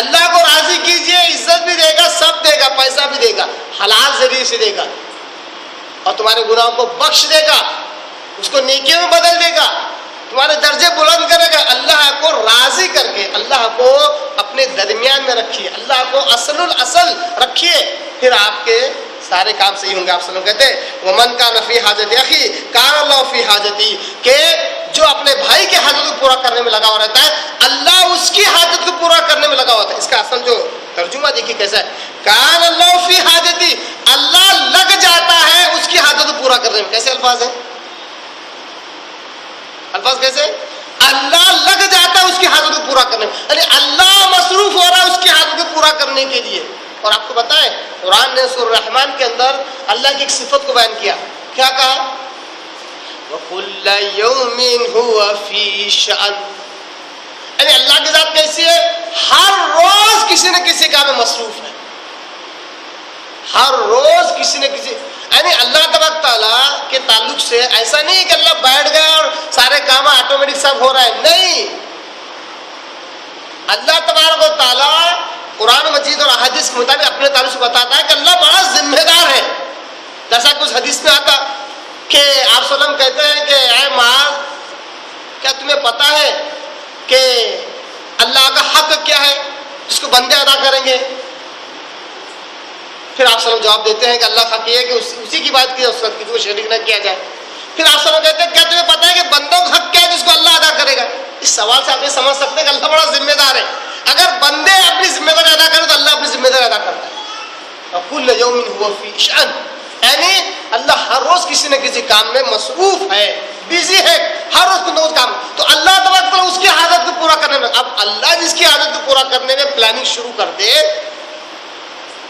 اللہ کو راضی کیجئے. عزت بھی دے گا، سب دے گا، پیسہ بھی دے گا، حلال ذریعے سے دے گا، اور تمہارے گناہوں کو بخش دے گا، اس کو نیکیوں میں بدل دے گا، تمہارے درجے بلند کرے گا. اللہ کو راضی کر کے اللہ کو اپنے درمیان میں رکھیے، اللہ کو اصل الاصل رکھیے، پھر آپ کے سارے کام صحیح ہوں گے. آپ صلی اللہ علیہ وسلم کہتے ہیں ومن کان فی حاجت اخی کان اللہ فی حاجتی، کہ جو اپنے بھائی کی حاجت کو پورا کرنے میں لگا ہوا رہتا ہے، اللہ اس کی حاجت کو پورا کرنے میں لگا ہوا ہوتا ہے. اس کا اصل جو ترجمہ دیکھیے کیسا ہے، کان اللہ فی حاجتی، اللہ لگ جاتا ہے اس کی حاجت کو پورا کرنے میں. کیسے الفاظ ہیں؟ الفاظ کیسے؟ اللہ لگ جاتا ہے اس کی حاجت کو پورا کرنے میں، یعنی اللہ مصروف ہو رہا ہے اس کی حاجت کو پورا کرنے کے لیے. اور آپ کو پتا ہے قرآن نے سورہ الرحمن کے اندر اللہ کی ایک صفت کو بیان کیا، کیا کہا؟ وَكُلَّ يَوْمٍ هُوَ فِي شَأْنٍ، یعنی اللہ کی ذات کیسی ہے؟ ہر روز کسی نہ کسی کام میں مصروف ہے، ہر روز کسی نہ کسی، یعنی اللہ تبارک تعالیٰ کے تعلق سے ایسا نہیں کہ اللہ بیٹھ گئے اور سارے کام آٹومیٹک سب ہو رہا ہے، نہیں. اللہ تبارک و تعالیٰ قرآن مجید اور احادیث کے مطابق اپنے تعلق سے بتاتا ہے کہ اللہ بڑا ذمہ دار ہے. جیسا کچھ حدیث میں آتا کہ آپ صلی اللہ علیہ وسلم کہتے ہیں کہ اے معاذ، کیا تمہیں پتا ہے کہ اللہ کا حق کیا ہے جس کو بندے ادا کریں گے؟ پھر آپ صلی اللہ علیہ وسلم جواب دیتے ہیں کہ اللہ حق یہ ہے کہ اسی کی بات کی جائے، کسی کو شریک نہ کیا جائے. پھر آپ صلی اللہ علیہ وسلم کہتے ہیں کیا تمہیں پتا ہے کہ بندوں کا حق کیا ہے جس کو اللہ ادا کرے گا؟ اس سوال سے آپ یہ سمجھ سکتے ہیں کہ اللہ بڑا ذمہ دار ہے. اگر بندے اپنی ذمہ داری ادا کریں تو اللہ اپنی ذمہ داری ادا کرتا ہے. وَكُلَّ يَوْمٍ هُوَ فِي شَأْنٍ، یعنی اللہ ہر روز کسی نہ کسی کام میں مصروف ہے، بزی ہے، ہر روز کوئی کام. تو اللہ تبارک تعالیٰ اس کی حاجت کو پورا کرنے میں، اب اللہ جس کی حاجت کو پورا کرنے میں پلاننگ شروع کر دے،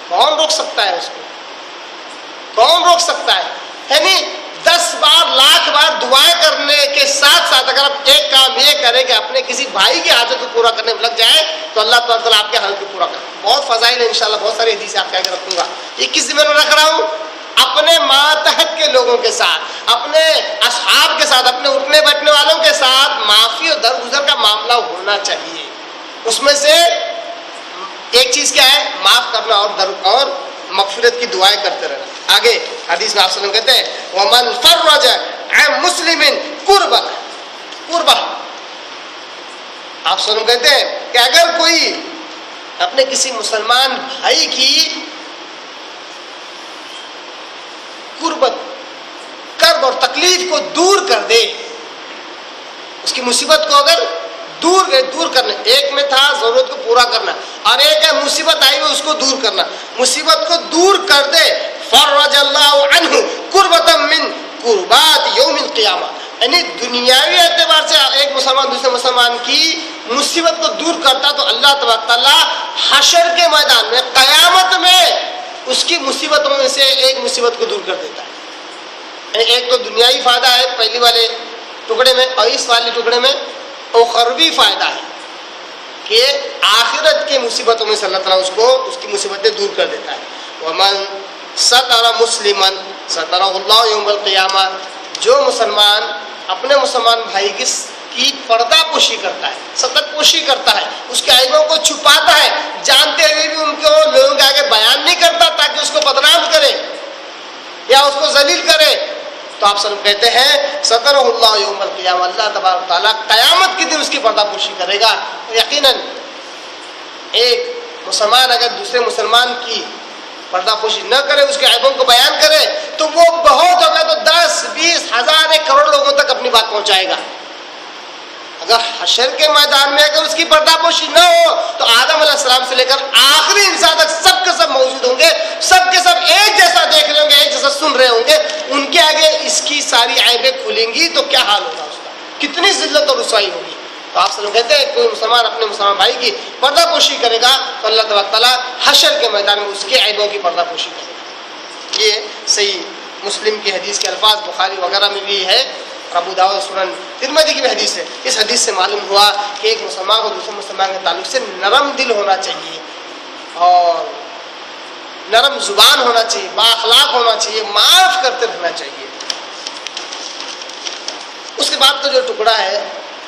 کون روک سکتا ہے اس کو؟ کون روک سکتا ہے؟ یعنی 10 بار لاکھ بار دعائیں کرنے کے ساتھ ساتھ اگر آپ ایک کام یہ کریں کہ اپنے کسی بھائی کی حاجت کو پورا کرنے میں لگ جائے تو اللہ تعالیٰ آپ کی حاجت کو پورا کرے. بہت فضائل ہے انشاءاللہ، بہت ساری حدیثیں آپ کے آگے رکھوں گا. یہ کس ذمہ میں رکھ رہا ہوں؟ اپنے ماتحت کے لوگوں کے ساتھ، اپنے اصحاب کے ساتھ، اپنے اٹھنے بیٹھنے والوں کے ساتھ معافی اور درگزر کا معاملہ ہونا چاہیے. اس میں سے ایک چیز کیا ہے؟ معاف کرنا اور مغفرت کی دعائیں کرتے رہنا. آگے حدیث میں آپ صلی اللہ علیہ وسلم کہتے ہیں وَمَنْ فَرَّجَ عَنْ مُسْلِمٍ قُرْبَةً، آپ صلی اللہ علیہ وسلم کہتے ہیں کہ اگر کوئی اپنے کسی مسلمان بھائی کی قربت، کرب اور تکلیف کو دور کر دے، اس کی مصیبت کو اگر دور کرنا، ایک میں تھا ضرورت کو پورا کرنا اور ایک ہے مصیبت آئی ہوئی اس کو دور کرنا، مصیبت کو دور کر دے، فرج اللہ عنہ قربۃ من قربات یوم القیامہ، یعنی دنیاوی اعتبار سے ایک مسلمان دوسرے مسلمان کی مصیبت کو دور کرتا تو اللہ تبارک تعالیٰ حشر کے میدان میں قیامت میں اس کی مصیبتوں میں سے ایک مصیبت کو دور کر دیتا ہے. یعنی ایک تو دنیاوی فائدہ ہے پہلی والے ٹکڑے میں، اور اس والے ٹکڑے میں اخروی فائدہ ہے کہ آخرت کے مصیبتوں میں سے اللہ تعالیٰ اس کی مصیبتیں دور کر دیتا ہے. ومن ستر مسلما سترہ اللہ یوم القیامہ، جو مسلمان اپنے مسلمان بھائی کی پردہ پوشی کرتا ہے، ستر پوشی کرتا ہے، اس کے عیبوں کو چھپاتا ہے، جانتے ہوئے بھی ان کو لوگوں کے آگے بیان نہیں کرتا تاکہ اس کو بدنام کرے یا اس کو ذلیل کرے، تو آپ سب کہتے ہیں سترہ اللہ یوم القیامہ، اللہ تبارک تعالیٰ قیامت کے دن اس کی پردہ پوشی کرے گا. یقیناً ایک مسلمان اگر دوسرے مسلمان کی پردہ پوشی نہ کرے، اس کے عیبوں کو بیان کرے، تو وہ بہت ہوگا تو 10 20 ہزار 1 کروڑ لوگوں تک اپنی بات پہنچائے گا. اگر حشر کے میدان میں اگر اس کی پردہ پوشی نہ ہو تو آدم علیہ السلام سے لے کر آخری انسان تک سب کے سب موجود ہوں گے، سب کے سب ایک جیسا دیکھ رہے ہوں گے، ایک جیسا سن رہے ہوں گے، ان کے آگے اس کی ساری عیبیں کھلیں گی تو کیا حال ہوگا اس کا، کتنی ذلت اور رسوائی ہوگی. تو آپ صلی اللہ علیہ وسلم کہتے ہیں کوئی مسلمان اپنے مسلمان بھائی کی پردہ پوشی کرے گا تو اللہ تبارک تعالیٰ حشر کے میدان میں اس کے عیبوں کی پردہ پوشی کرے گا. یہ صحیح مسلم کی حدیث کے الفاظ، بخاری وغیرہ میں بھی ہے، ابو داؤد سنن ترمذی کی بھی حدیث ہے. اس حدیث سے معلوم ہوا کہ ایک مسلمان کو دوسرے مسلمان کے تعلق سے نرم دل ہونا چاہیے اور نرم زبان ہونا چاہیے، با اخلاق ہونا چاہیے، معاف کرتے رہنا چاہیے. اس کے بعد کا جو ٹکڑا ہے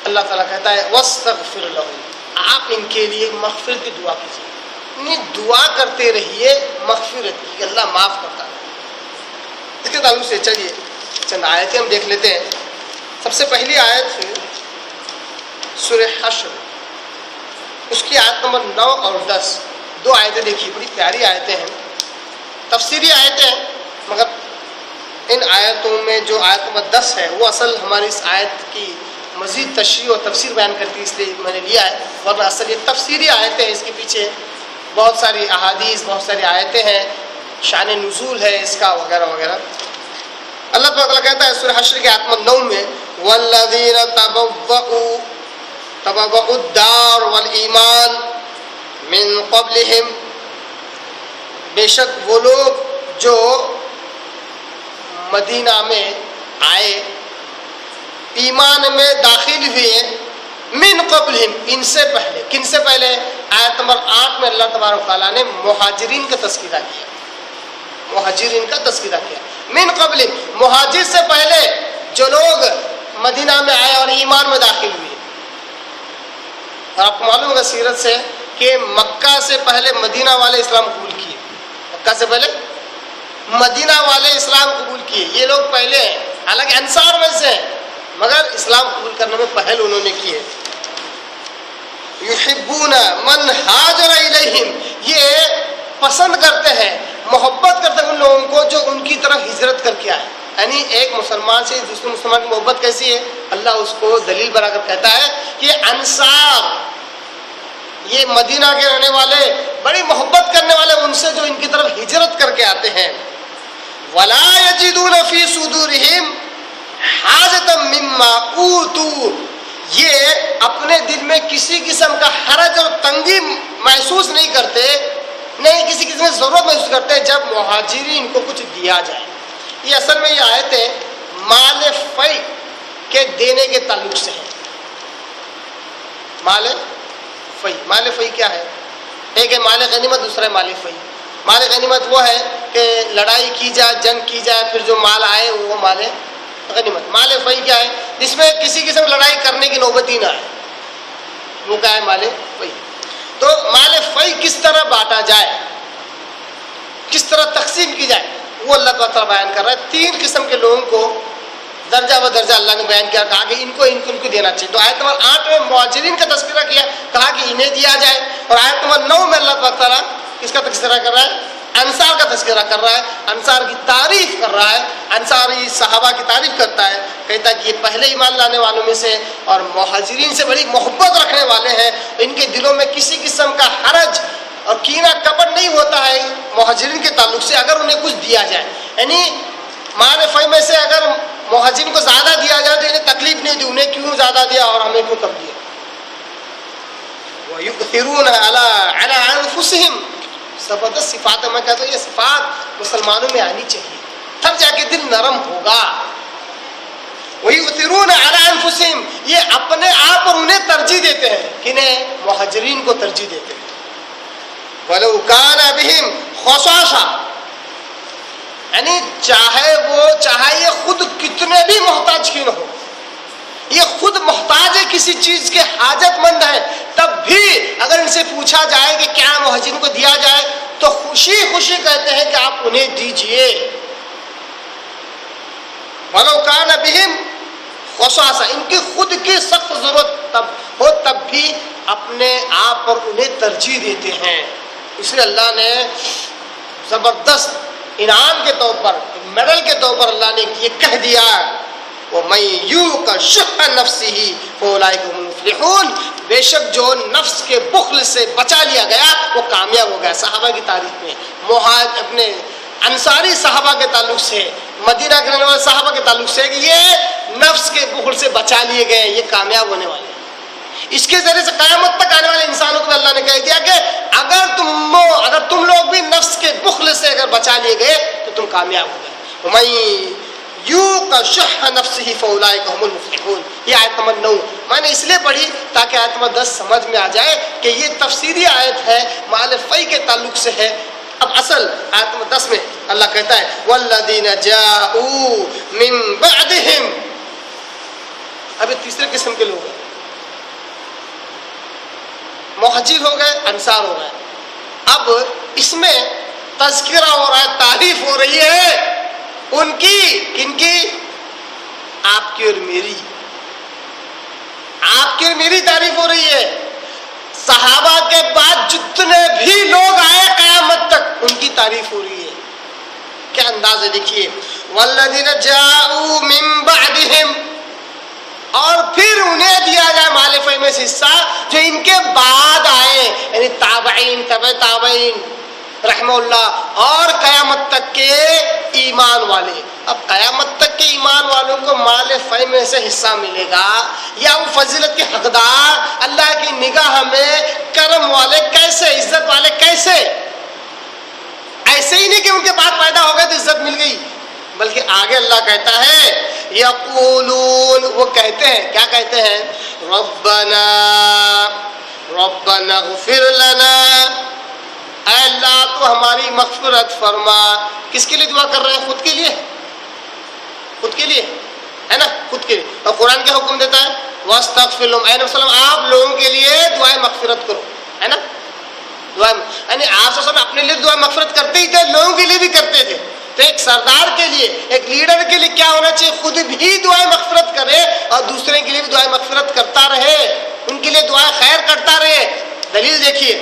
اللہ تعالیٰ کہتا ہے وَاسْتَغْفِرْ لَهُمْ، آپ ان کے لیے مغفرت کی دعا کیجیے. دعا کرتے رہیے مغفرت کی، اللہ معاف کرتا ہے. اس کے تعلق سے چلیے چند آیتیں ہم دیکھ لیتے ہیں. سب سے پہلی آیت ہے سورہ حشر، اس کی آیت نمبر 9 اور 10. دو آیتیں دیکھیے، بڑی پیاری آیتیں ہیں، تفسیری آیتیں ہیں، مگر ان آیتوں میں جو آیت نمبر 10 ہے وہ اصل ہماری اس آیت کی مزید تشریح اور تفسیر بیان کرتی ہے، اس لیے میں نے لیا ہے. ورنہ اصل یہ تفسیری آیتیں ہیں، اس کے پیچھے بہت ساری احادیث، بہت ساری آیتیں ہیں، شان نزول ہے اس کا وغیرہ وغیرہ. اللہ تعالیٰ کہتا ہے سورہ حشر کی آیت نمبر 9 میں والذین تبوؤا الدار والایمان من قبلہم، بے شک وہ لوگ جو مدینہ میں آئے، ایمان میں داخل ہوئے، من قبلہم، ان سے پہلے. کن سے پہلے؟ آیت نمبر 8 میں اللہ تبارک تعالیٰ نے مہاجرین کا تذکرہ کیا، مہاجرین کا تذکرہ کیا. من قبل، مہاجر سے پہلے جو لوگ مدینہ میں آئے اور ایمان میں داخل ہوئے. اور آپ کو معلوم ہوگا سیرت سے کہ مکہ سے پہلے مدینہ والے اسلام قبول کیے، مکہ سے پہلے مدینہ والے اسلام قبول کیے. یہ لوگ پہلے ہیں، حالانکہ انصار میں سے ہیں، مگر اسلام قبول کرنے میں پہل انہوں نے کیے. یحبون من ہاجر الیہم، یہ پسند کرتے ہیں، محبت کرتے ہیں ان لوگوں کو جو ان کی طرف ہجرت کر کے آئے. یعنی ایک مسلمان سے دوسرے مسلمان کی محبت کیسی ہے؟ اللہ اس کو دلیل بنا کر کہتا ہے کہ انصار، یہ مدینہ کے رہنے والے، بڑی محبت کرنے والے ان سے جو ان کی طرف ہجرت کر کے آتے ہیں. ولا یجدون فی صدورہم حاجۃ مما اوتوا، یہ اپنے دل میں کسی قسم کا حرج اور تنگی محسوس نہیں کرتے، نہیں کسی قسم کی ضرورت محسوس کرتے جب مہاجرین کو کچھ دیا جائے. یہ اصل میں یہ آیتیں مال فی کے دینے کے تعلق سے ہے. مال فی کیا ہے؟ ایک ہے مال غنیمت، دوسرا ہے مال فی. مال غنیمت وہ ہے کہ لڑائی کی جائے، جنگ کی جائے، پھر جو مال آئے وہ مال غنیمت. مال فی کیا ہے؟ جس میں کسی قسم لڑائی کرنے کی نوبت ہی نہ آئے، وہ کیا ہے؟ مال فی. تو مال فی کس طرح بانٹا جائے، کس طرح تقسیم کی جائے، وہ اللہ تعالیٰ بیان کر رہا ہے. 3 قسم کے لوگوں کو درجہ و درجہ اللہ نے بیان کیا، کہا کہ ان کو دینا چاہیے. تو آیت نمبر 8 میں مہاجرین کا تذکرہ کیا، کہا کہ انہیں دیا جائے. اور آیت نمبر 9 میں اللہ تعالیٰ کس کا تذکرہ کر رہا ہے؟ انصار کا تذکرہ کر رہا ہے، انصار کی تعریف کر رہا ہے، انصاری صحابہ کی تعریف کرتا ہے. کہتا ہے کہ یہ پہلے ایمان لانے والوں میں سے اور مہاجرین سے بڑی محبت رکھنے والے ہیں. ان کے دلوں میں کسی قسم کا حرج اور کینہ کپٹ نہیں ہوتا ہے مہاجرین کے تعلق سے اگر انہیں کچھ دیا جائے. یعنی مال فی میں سے اگر مہاجرین کو زیادہ دیا جائے تو انہیں تکلیف نہیں دی، انہیں کیوں زیادہ دیا اور ہمیں کیوں کم دیا. وَيُؤْثِرُونَ عَلَىٰ أَنفُسِهِمْ، زبردست صفات ہے. میں کہتا ہوں یہ صفات مسلمانوں میں آنی چاہیے، تب جا کے دل نرم ہوگا. وَيُؤْثِرُونَ عَلَىٰ أَنفُسِهِمْ، یہ اپنے آپ اور انہیں ترجیح دیتے ہیں. کنہیں؟ مہاجرین کو ترجیح دیتے ہیں. وَلَوْ كَانَ بِهِمْ خَصَاصَةٌ، یعنی چاہے یہ خود کتنے بھی محتاج کیوں نہ ہو، یہ خود محتاج ہے، کسی چیز کے حاجت مند ہے، تب بھی اگر ان سے پوچھا جائے کہ کیا مہاجرین کو دیا جائے تو خوشی خوشی کہتے ہیں کہ آپ انہیں دیجئے. وَلَوْ كَانَ بِهِمْ خَصَاصَةٌ، ان کی خود کی سخت ضرورت تب بھی اپنے آپ پر انہیں ترجیح دیتے ہیں. اس لیے اللہ نے زبردست انعام کے طور پر، میڈل کے طور پر اللہ نے یہ کہہ دیا وَمَن يُوقَ شُحَّ نَفْسِهِ فَأُولَٰئِكَ هُمُ الْمُفْلِحُونَ، بے شک جو نفس کے بخل سے بچا لیا گیا وہ کامیاب ہو گیا. صحابہ کی تعریف میں اپنے انصاری صحابہ کے تعلق سے، مدینہ کے رہنے والے صحابہ کے تعلق سے کہ یہ نفس کے بخل سے بچا لیے گئے، یہ کامیاب ہونے والے ہیں. اس کے ذریعے سے قیامت تک آنے والے انسانوں کو اللہ نے کہہ دیا کہ اگر تم لوگ بھی نفس کے بخل سے اگر بچا لیے گئے تو تم کامیاب ہو گئے. وَمَن یوق شح نفسہ فاولئک هم المفلحون. یہ آیت نمبر 9 میں نے اس لیے پڑھی تاکہ آیت نمبر 10 سمجھ میں آ جائے کہ یہ تفسیری آیت ہے، مال فی کے تعلق سے ہے. اب اصل آیت نمبر 10 میں اللہ کہتا ہے والذین جاءوا من بعدہم. اب یہ تیسرے قسم کے لوگ ہیں، مہاجر ہو گئے، انصار ہو گئے. اب اس میں تذکرہ ہو رہا ہے، تعریف ہو رہی ہے ان کی. کن کی؟ آپ کی اور میری. آپ کی اور میری تعریف ہو رہی ہے. صحابہ کے بعد جتنے بھی لوگ آئے قیامت تک ان کی تعریف ہو رہی ہے. کیا انداز ہے دیکھیے، والذین جاءوا من بعدہم، اور پھر انہیں دیا جائے مال فی میں سے حصہ جو ان کے بعد آئے، یعنی تابعین، تبع تابعین رحمہ اللہ، اور قیامت تک کے ایمان والے. اب قیامت تک کے ایمان والوں کو مال فی میں سے حصہ ملے گا، یا وہ فضیلت کے حقدار اللہ کی نگاہ میں کرم والے کیسے، عزت والے کیسے؟ ایسے ہی نہیں کہ ان کے بعد پیدا ہو گئے تو عزت مل گئی، بلکہ آگے اللہ کہتا ہے یقولون، وہ کہتے ہیں، کیا کہتے ہیں؟ ربنا اغفر لنا، اے اللہ تو ہماری مغفرت فرما. کس کے لیے دعا کر رہے ہیں؟ خود کے لیے، خود کے لیے ہے نا، خود کے لیے. اور قرآن کیا حکم دیتا ہے؟ واستغفر لهم. اے نبی صلی اللہ علیہ وسلم آپ لوگوں کے لیے دعائیں مغفرت کرو، ہے نا. دعا یعنی آپ صلی اللہ علیہ وسلم اپنے لیے دعا مغفرت کرتے ہی تھے، لوگوں کے لیے بھی کرتے تھے. تو ایک سردار کے لیے، ایک لیڈر کے لیے کیا ہونا چاہیے؟ خود بھی دعائیں مغفرت کرے اور دوسرے کے لیے بھی دعائیں مغفرت کرتا رہے، ان کے لیے دعائیں خیر کرتا رہے. دلیل دیکھیے،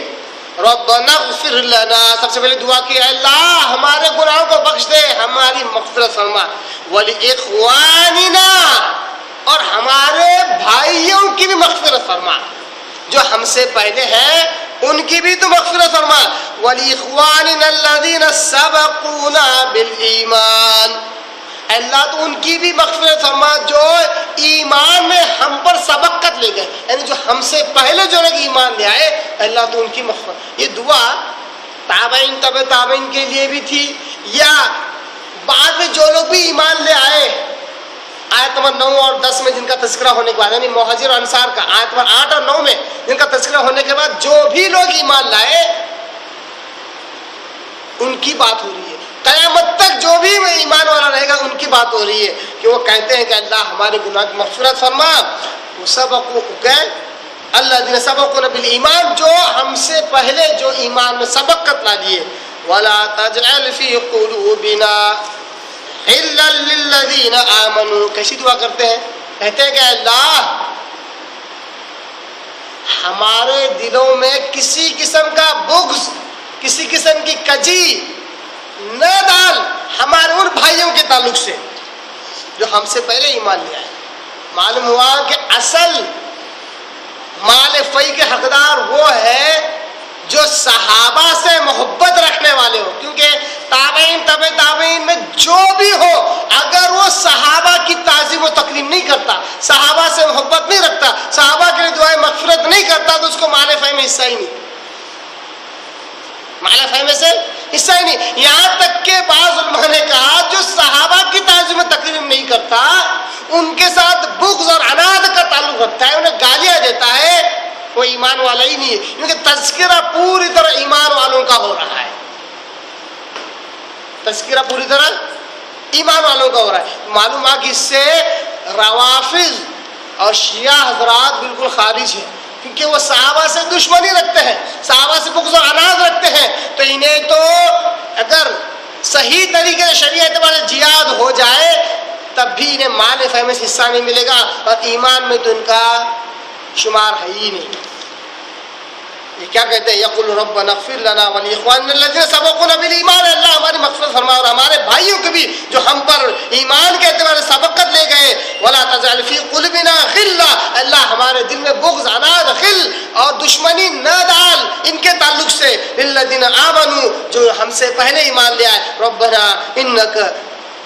ربنا اغفر لنا، سب سے پہلے دعا کی اللہ ہمارے گناہوں کو بخش دے، ہماری مغفرت فرما. ولاخواننا، اور ہمارے بھائیوں کی بھی مغفرت فرما، جو ہم سے پہلے ہیں ان کی بھی تو مغفرت فرما. ولاخواننا الذین سبقونا بالایمان، اللہ تو ان کی بھی مغفرت فرما جو ایمان میں ہم پر سبقت لے گئے، یعنی جو ہم سے پہلے جو لوگ ایمان لے آئے اللہ تو ان کی مغفرت. یہ دعا تابعین، تبع تابعین کے لیے بھی تھی، یا بعد میں جو لوگ بھی ایمان لے آئے. آیت نمبر 9 اور 10 میں جن کا تذکرہ ہونے کے بعد، یعنی مہاجر اور انصار کا، آیت نمبر 8 اور 9 میں جن کا تذکرہ ہونے کے بعد جو بھی لوگ ایمان لائے ان کی بات ہو رہی ہے. قیامت تک جو بھی ایمان والا رہے گا ان کی بات ہو رہی ہے کہ وہ کہتے ہیں کہ اللہ ہمارے گناہ کی مغفرت فرما. وہ سبقوا الذین سبقونا بالایمان، جو ہم سے پہلے جو ایمان میں سبقت لا لیے. ولا تجعل فی قلوبنا غلا للذین آمنوا. کیسی دعا کرتے ہیں؟ کہتے ہیں کہ اللہ ہمارے دلوں میں کسی قسم کا بغض، کسی قسم کی کجی نہ ڈال ہمارے ان بھائیوں کے تعلق سے جو ہم سے پہلے ایمان لے آئے. معلوم ہوا کہ اصل مال فی کے حقدار وہ ہے جو صحابہ سے محبت رکھنے والے ہو، کیونکہ تابعین، تبع تابعین میں جو بھی ہو اگر وہ صحابہ کی تعظیم و تکریم نہیں کرتا، صحابہ سے محبت نہیں رکھتا، صحابہ کے لیے دعائیں مغفرت نہیں کرتا، تو اس کو مال فی میں حصہ ہی نہیں، مال فی میں سے حصہ ہی نہیں. یہاں تک کہ بعض علماء نے کہا جو صحابہ کی تعظیم و تکریم نہیں کرتا، ان کے ساتھ بغض اور عناد کا تعلق رکھتا ہے، انہیں گالیاں دیتا ہے، وہ ایمان والا ہی نہیں ہے، کیونکہ تذکرہ پوری طرح ایمان والوں کا ہو رہا ہے. تذکرہ پوری طرح ایمان والوں کا ہو رہا ہے. معلوم ہے کہ اس سے روافض اور شیعہ حضرات بالکل خارج ہیں، کیونکہ وہ صحابہ سے دشمنی رکھتے ہیں، صحابہ سے بغض و عناد رکھتے ہیں. تو انہیں تو اگر صحیح طریقے سے شریعت اعتبار سے جہاد ہو جائے تب بھی انہیں مال فی میں سے حصہ نہیں ملے گا، اور ایمان میں تو ان کا شمار ہے ہی نہیں. یہ کیا کہتے ہیں؟ یقول ربنا اغفر لنا ولاخواننا الذین سبقونا بالایمان، اللہ ہماری مغفرت فرما اور ہمارے بھائیوں کو بھی جو ہم پر ایمان کے اعتبار سے سبقت لے گئے. ولا تجعل فی قلوبنا غلا، اللہ ہمارے دل میں بغض، عناد، غل اور دشمنی نہ ڈال ان کے تعلق سے للذین آمنوا، جو ہم سے پہلے ایمان لے آئے. ربنا انک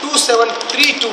2732।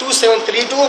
2732।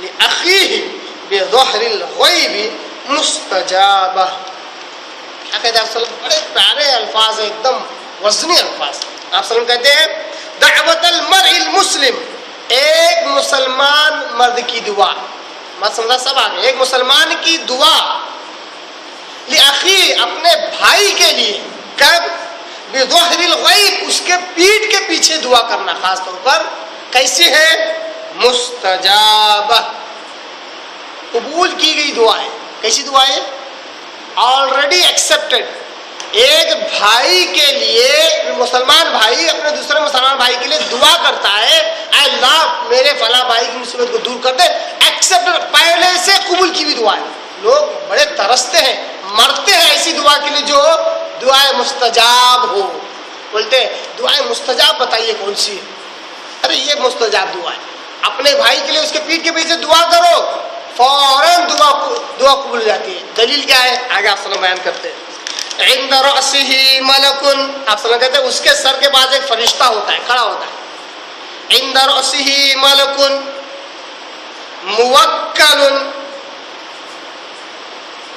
لأخيه بظهر الغیب مستجابہ. کیا کہتے ہیں آپ صلی اللہ علیہ وسلم؟ بڑے پیارے الفاظ ہیں، ایک دم وزنی الفاظ. آپ صلی اللہ علیہ وسلم کہتے ہیں دعوت المرء المسلم، ایک مسلمان مرد کی دعا. بات سمجھا سب آگے؟ ایک مسلمان کی دعا لأخی، اپنے بھائی کے لیے. کب؟ بظہر الغیب، اس کے پیٹھ کے پیچھے دعا کرنا. خاص طور پر کیسی ہے؟ مستجابہ، قبول کی گئی دعا ہے. کیسی دعا ہے؟ Already accepted. ایک بھائی کے لیے، مسلمان بھائی اپنے دوسرے مسلمان بھائی کے لیے دعا کرتا ہے، اے اللہ میرے فلاں بھائی کی مصیبت کو دور کر دے. ایکسیپٹڈ، پہلے سے قبول کی ہوئی دعا ہے. لوگ بڑے ترستے ہیں، مرتے ہیں ایسی دعا کے لیے جو دعائیں مستجاب ہو. بولتے ہیں دعائیں مستجاب بتائیے کون سی ہے؟ ارے یہ مستجاب دعا ہے. اپنے بھائی کے لیے اس کے پیٹھ کے پیچھے دعا کرو، فوراً دعا قبول جاتی ہے. دلیل کیا ہے؟ آگے آپ بیان کرتے ہیں. عند رأسہ ملک، آپ کہتے ہیں اس کے سر کے پاس ایک فرشتہ ہوتا ہے، کھڑا ہوتا ہے. عند رأسہ ملک موکل،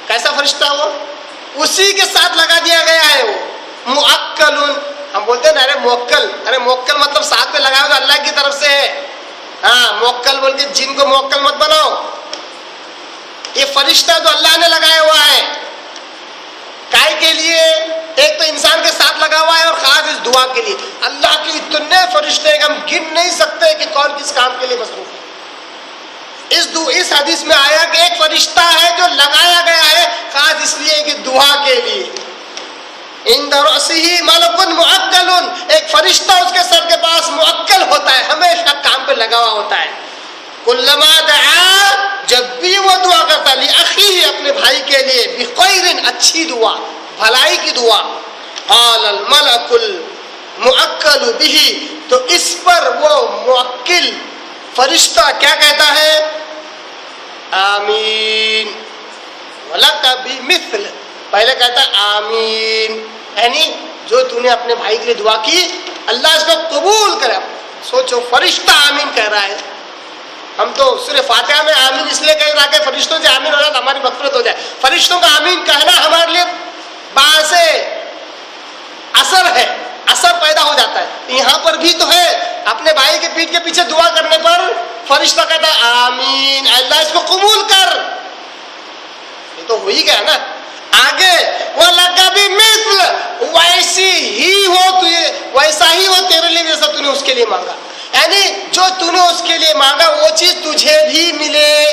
کیسا فرشتہ وہ؟ اسی کے ساتھ لگا دیا گیا ہے. وہ موکل، ہم بولتے ہیں نا ارے موکل، ارے موکل مطلب ساتھ میں لگایا تو اللہ کی طرف سے ہے. ہاں موکل بول کے جن کو موکل مت بناؤ. یہ فرشتہ تو اللہ نے لگایا ہوا ہے. کائے کے لیے؟ ایک تو انسان کے ساتھ لگا ہوا ہے، اور خاص اس دعا کے لیے. اللہ کے اتنے فرشتے کہ ہم گن نہیں سکتے کہ کون کس کام کے لیے مصروف ہے. اس حدیث میں آیا کہ ایک فرشتہ ہے جو لگایا گیا ہے خاص اس لیے کہ دعا کے لیے. عند رأسہ ملک موکل، ایک فرشتہ اس کے سر کے پاس موکل ہوتا ہے، ہمیشہ کام پہ لگا ہوا ہوتا ہے. کلما دعا، جب بھی وہ دعا کرتا ہے، لأخیہ، اپنے بھائی کے لیے، بخیر، اچھی دعا، بھلائی کی دعا، قال الملک الموکل بہ، تو اس پر وہ موکل فرشتہ کیا کہتا ہے؟ آمین. وَلَكَ بِمِثْلِ، پہلے کہتا ہے آمین، یعنی جو تو نے اپنے بھائی کے لیے دعا کی اللہ اس کو قبول کرے. سوچو فرشتہ آمین کہہ رہا ہے. ہم تو صرف فاتحہ میں آمین اس لیے کہہ رہا کہ فرشتوں سے آمین ہو جائے تو ہماری مغفرت ہو جائے. فرشتوں کا آمین کہنا ہمارے لیے باعث اثر ہے، اثر پیدا ہو جاتا ہے. یہاں پر بھی تو ہے، اپنے بھائی کے پیٹھ کے پیچھے دعا کرنے پر فرشتہ کہتا ہے آمین، اللہ اس کو قبول کر. یہ تو ہو ہی گیا نا. آگے وَلَكَ بِمِثْلِ، ویسی ہی ہو، ویسا ہی ہو تیرے لیے جیسا تو نے اس کے لیے مانگا. یعنی جو تو نے اس کے لیے مانگا وہ چیز تجھے بھی ملے.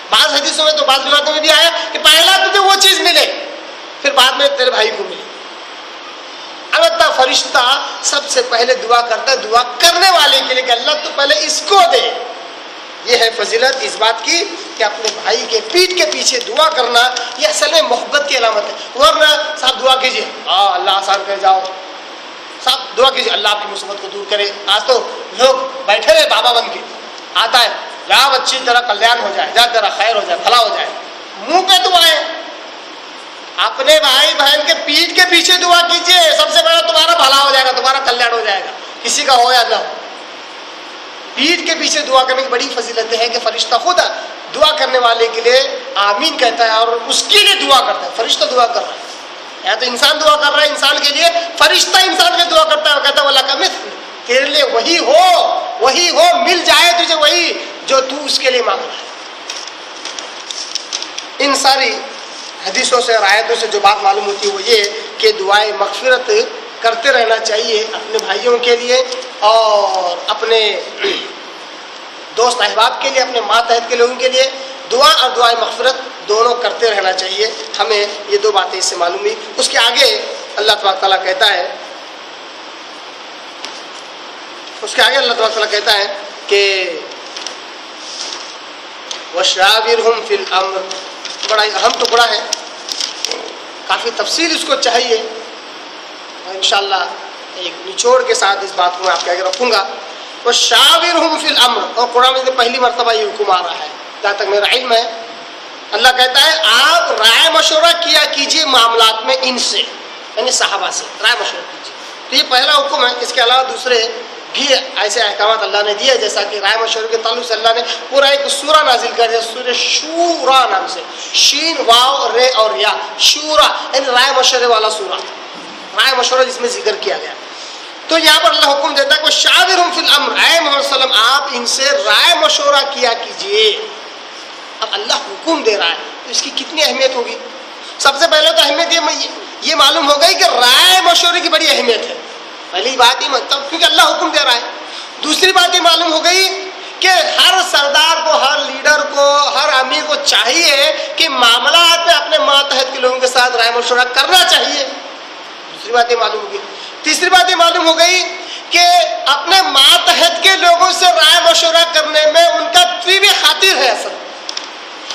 بعض حدیثوں میں تو بعض روایتوں میں بھی آیا کہ پہلا تجھے وہ چیز ملے پھر بعد میں تیرے بھائی کو ملے. البتہ فرشتہ سب سے پہلے دعا کرتا ہے دعا کرنے والے کے لیے کہ اللہ تو پہلے اس کو دے. یہ ہے فضیلت اس بات کی کہ اپنے بھائی کے پیٹھ کے پیچھے دعا کرنا یہ اصل میں محبت کی علامت ہے. ورنہ صاحب دعا کیجیے، اللہ آسان کر جاؤ، صاحب دعا کیجیے اللہ آپ کی مصیبت کو دور کرے. آج تو لوگ بیٹھے رہے بابا بن کے، آتا ہے جا اچھی طرح کلیان ہو جائے، جا تیرا خیر ہو جائے، بھلا ہو جائے. منہ پہ دعائیں. اپنے بھائی بہن کے پیٹھ کے پیچھے دعا کیجیے، سب سے پہلے تمہارا بھلا ہو جائے گا، تمہارا کلیان ہو جائے گا، کسی کا ہو یا نہ ہو. پیٹھ کے پیچھے دعا کرنے کی بڑی فضیلت ہے کہ فرشتہ خود دعا کرنے والے کے لیے آمین کہتا ہے اور اس کے لیے دعا کرتا ہے. فرشتہ دعا کر رہا ہے یا تو انسان دعا کر رہا ہے انسان کے لیے، فرشتہ انسان کے دعا کرتا ہے اور کہتا ہے وَلَكَ مِثْلُ، تیرے لیے وہی ہو، مل جائے تجھے وہی جو تو اس کے لیے مانگ رہا ہے. ان ساری حدیثوں سے اور آیتوں سے جو بات معلوم ہوتی ہے وہ یہ کہ دعائیں مغفرت کرتے رہنا چاہیے اپنے بھائیوں کے لیے اور اپنے دوست احباب کے لیے، اپنے ماتحت کے لوگوں کے لیے. دعا اور دعائیں مغفرت دونوں کرتے رہنا چاہیے. ہمیں یہ دو باتیں اس سے معلوم ہوئی. اس کے آگے اللہ تبارک تعالیٰ کہتا ہے، کہ وَشَاوِرْهُمْ فِي الْأَمْرِ، بڑا اہم ٹکڑا ہے، کافی تفصیل اس کو چاہیے. انشاءاللہ ایک نچوڑ کے ساتھ اس بات کو میں آپ کے آگے رکھوں گا. وَشَاوِرْهُمْ فِي الْأَمْرِ، اور قرآن میں پہلی مرتبہ یہ حکم آ رہا ہے جہاں تک میرا علم ہے. اللہ کہتا ہے آپ رائے مشورہ کیا کیجیے معاملات میں ان سے، یعنی صحابہ سے رائے مشورہ کیجیے. تو یہ پہلا حکم ہے. اس کے علاوہ دوسرے بھی ایسے احکامات اللہ نے دیے، جیسا کہ رائے مشورے کے تعلق سے اللہ نے پورا ایک سورہ نازل کر دیا، سورہ شورا نام سے، شین واو رے اور یا، شورا یعنی رائے مشورے والا سورہ، رائے مشورہ جس میں ذکر کیا گیا۔ تو یہاں پر اللہ حکم دیتا ہے کہ شاورہم فی الامر، اے محمد صلی اللہ علیہ وسلم آپ ان سے رائے مشورہ کیا کیجئے۔ اب اللہ حکم دے رہا ہے تو اس کی کتنی اہمیت ہوگی؟ سب سے پہلے تو اہمیت یہ معلوم ہو گئی کہ رائے مشورے کی بڑی اہمیت ہے، پہلی بات یہ مطلب کیونکہ اللہ حکم دے رہا ہے۔ دوسری بات یہ معلوم ہو گئی کہ ہر سردار کو، ہر لیڈر کو، ہر امیر کو چاہیے کہ معاملات میں اپنے ماتحت کے لوگوں کے ساتھ رائے مشورہ کرنا چاہیے، دوسری بات یہ معلوم ہوگی۔ تیسری بات یہ معلوم ہو گئی کہ اپنے ماتحت کے لوگوں سے رائے مشورہ کرنے میں ان کا طیب خاطر ہے اصل،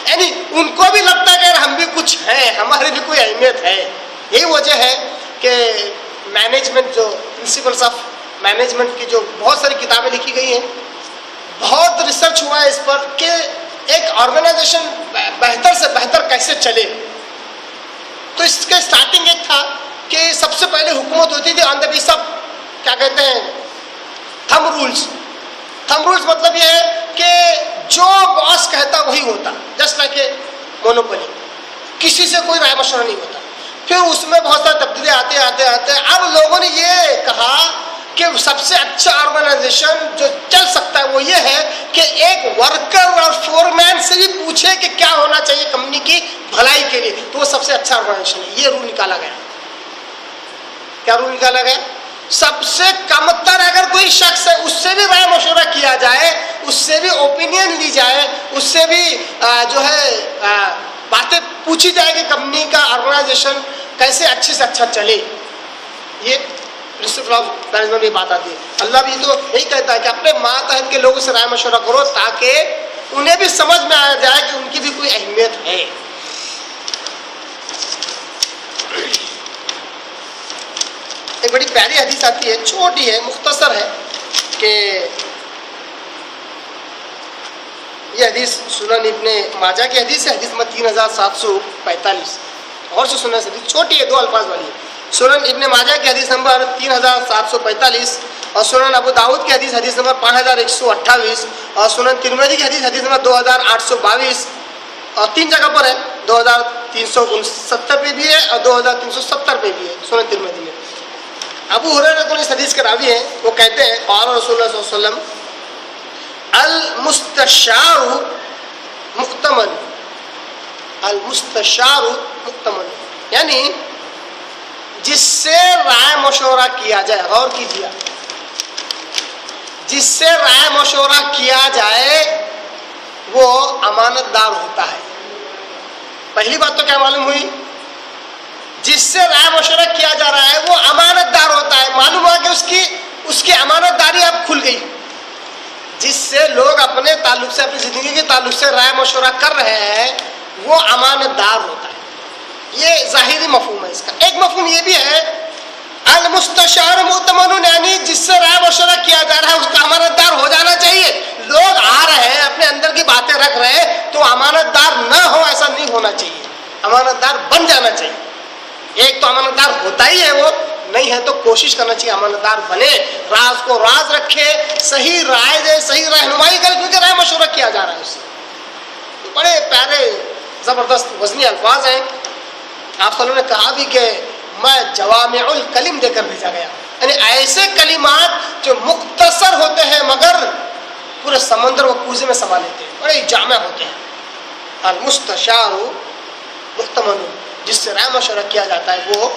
یعنی ان کو بھی لگتا ہے کہ ہم بھی کچھ ہیں، ہماری بھی کوئی اہمیت ہے۔ یہی وجہ ہے کہ مینجمنٹ، جو پرنسپلس آف مینجمنٹ کی جو بہت ساری کتابیں لکھی گئی ہیں، بہت ریسرچ ہوا ہے اس پر کہ ایک آرگنائزیشن بہتر سے بہتر کیسے چلے۔ تو اس کے اسٹارٹنگ ایک تھا کہ سب سے پہلے حکومت ہوتی تھی آن دا بیس آف، کیا کہتے ہیں، تھم رولز۔ تھم رولز مطلب یہ ہے کہ جو باس کہتا وہی ہوتا، جسٹ لائک اے مونوپولی، کسی سے کوئی رائے مشورہ نہیں ہوتا۔ پھر اس میں بہت ساری تبدیلی آتے اب لوگوں نے یہ کہا کہ سب سے اچھا آرگنائزیشن جو چل سکتا ہے وہ یہ ہے کہ ایک ورکر اور فورمین سے بھی پوچھے کہ کیا ہونا چاہیے کمپنی کی بھلائی کے لیے، تو وہ سب سے اچھا آرگنائزیشن ہے۔ یہ رول نکالا گیا۔ کیا رول نکالا گیا؟ سب سے کم تر اگر کوئی شخص ہے اس سے بھی رائے مشورہ کیا جائے، اس سے بھی اوپینین لی جائے، اس سے بھی جو ہے باتیں پوچھی جائے کہ کمپنی کا آرگنائزیشن کیسے اچھے سے اچھا چلے۔ یہ پرنسپل آف مینجمنٹ میں بات آتی ہے۔ اللہ بھی تو یہی کہتا ہے کہ اپنے ماتحت کے لوگوں سے رائے مشورہ کرو تاکہ انہیں بھی سمجھ میں آ جائے کہ ان کی بھی کوئی اہمیت ہے۔ ایک بڑی پیاری حدیث آتی ہے، چھوٹی ہے، مختصر ہے، کہ یہ حدیث سنن ابن ماجہ کی حدیث ہے، حدیث نمبر 3745، اور سے سنن سے حدیث چھوٹی ہے، 2 الفاظ والی ہے۔ سنن ابن ماجہ کی حدیث نمبر 3745 اور سنن ابو داؤد کی حدیث نمبر 5128 اور سنن ترمذی کی حدیث نمبر 2822 اور 3 جگہ پر ہے، 2369 پہ بھی ہے اور 2370 پہ بھی ہے سنن ترمذی میں۔ ابو ہریرہ کو اس حدیث کے راوی ہیں، وہ کہتے ہیں قال رسول اللہ صلی اللہ علیہ وسلم المستشار مؤتمن، المستشار مؤتمن، یعنی جس سے رائے مشورہ کیا جائے، غور کیجیے، جس سے رائے مشورہ کیا جائے وہ امانت دار ہوتا ہے۔ پہلی بات تو کیا معلوم ہوئی؟ جس سے رائے مشورہ کیا جا رہا ہے وہ امانت دار ہوتا ہے۔ معلوم ہوا کہ اس کی امانت داری اب کھل گئی۔ جس سے لوگ اپنے تعلق سے، اپنی زندگی کے تعلق سے رائے مشورہ کر رہے ہیں وہ امانت دار ہوتا ہے۔ یہ ظاہری مفہوم ہے اس کا۔ ایک مفہوم یہ بھی ہے المستشار مؤتمن، یعنی جس سے رائے مشورہ کیا جا رہا ہے اس کا امانت دار ہو جانا چاہیے۔ لوگ آ رہے ہیں اپنے اندر کی باتیں رکھ رہے ہیں تو امانت دار نہ ہو، ایسا نہیں ہونا چاہیے، امانت دار بن جانا چاہیے۔ ایک تو امانت دار ہوتا ہی ہے، وہ نہیں ہے تو کوشش کرنا چاہیے امانت دار بنے، راز کو راز رکھے، صحیح رائے دے، صحیح رہنمائی کرے، کیونکہ رائے مشورہ کیا جا رہا ہے اس سے۔ تو بڑے پیارے زبردست وزنی الفاظ ہیں۔ آپ صلی اللہ علیہ وسلم نے کہا بھی کہ میں جوامع الکلم دے کر بھیجا گیا، یعنی ایسے کلمات جو مختصر ہوتے ہیں مگر پورے سمندر و کوزے میں سما لیتے ہیں، بڑے جامع ہوتے ہیں۔ المستشار مؤتمن، جس سے رائے مشورہ کیا جاتا ہے وہ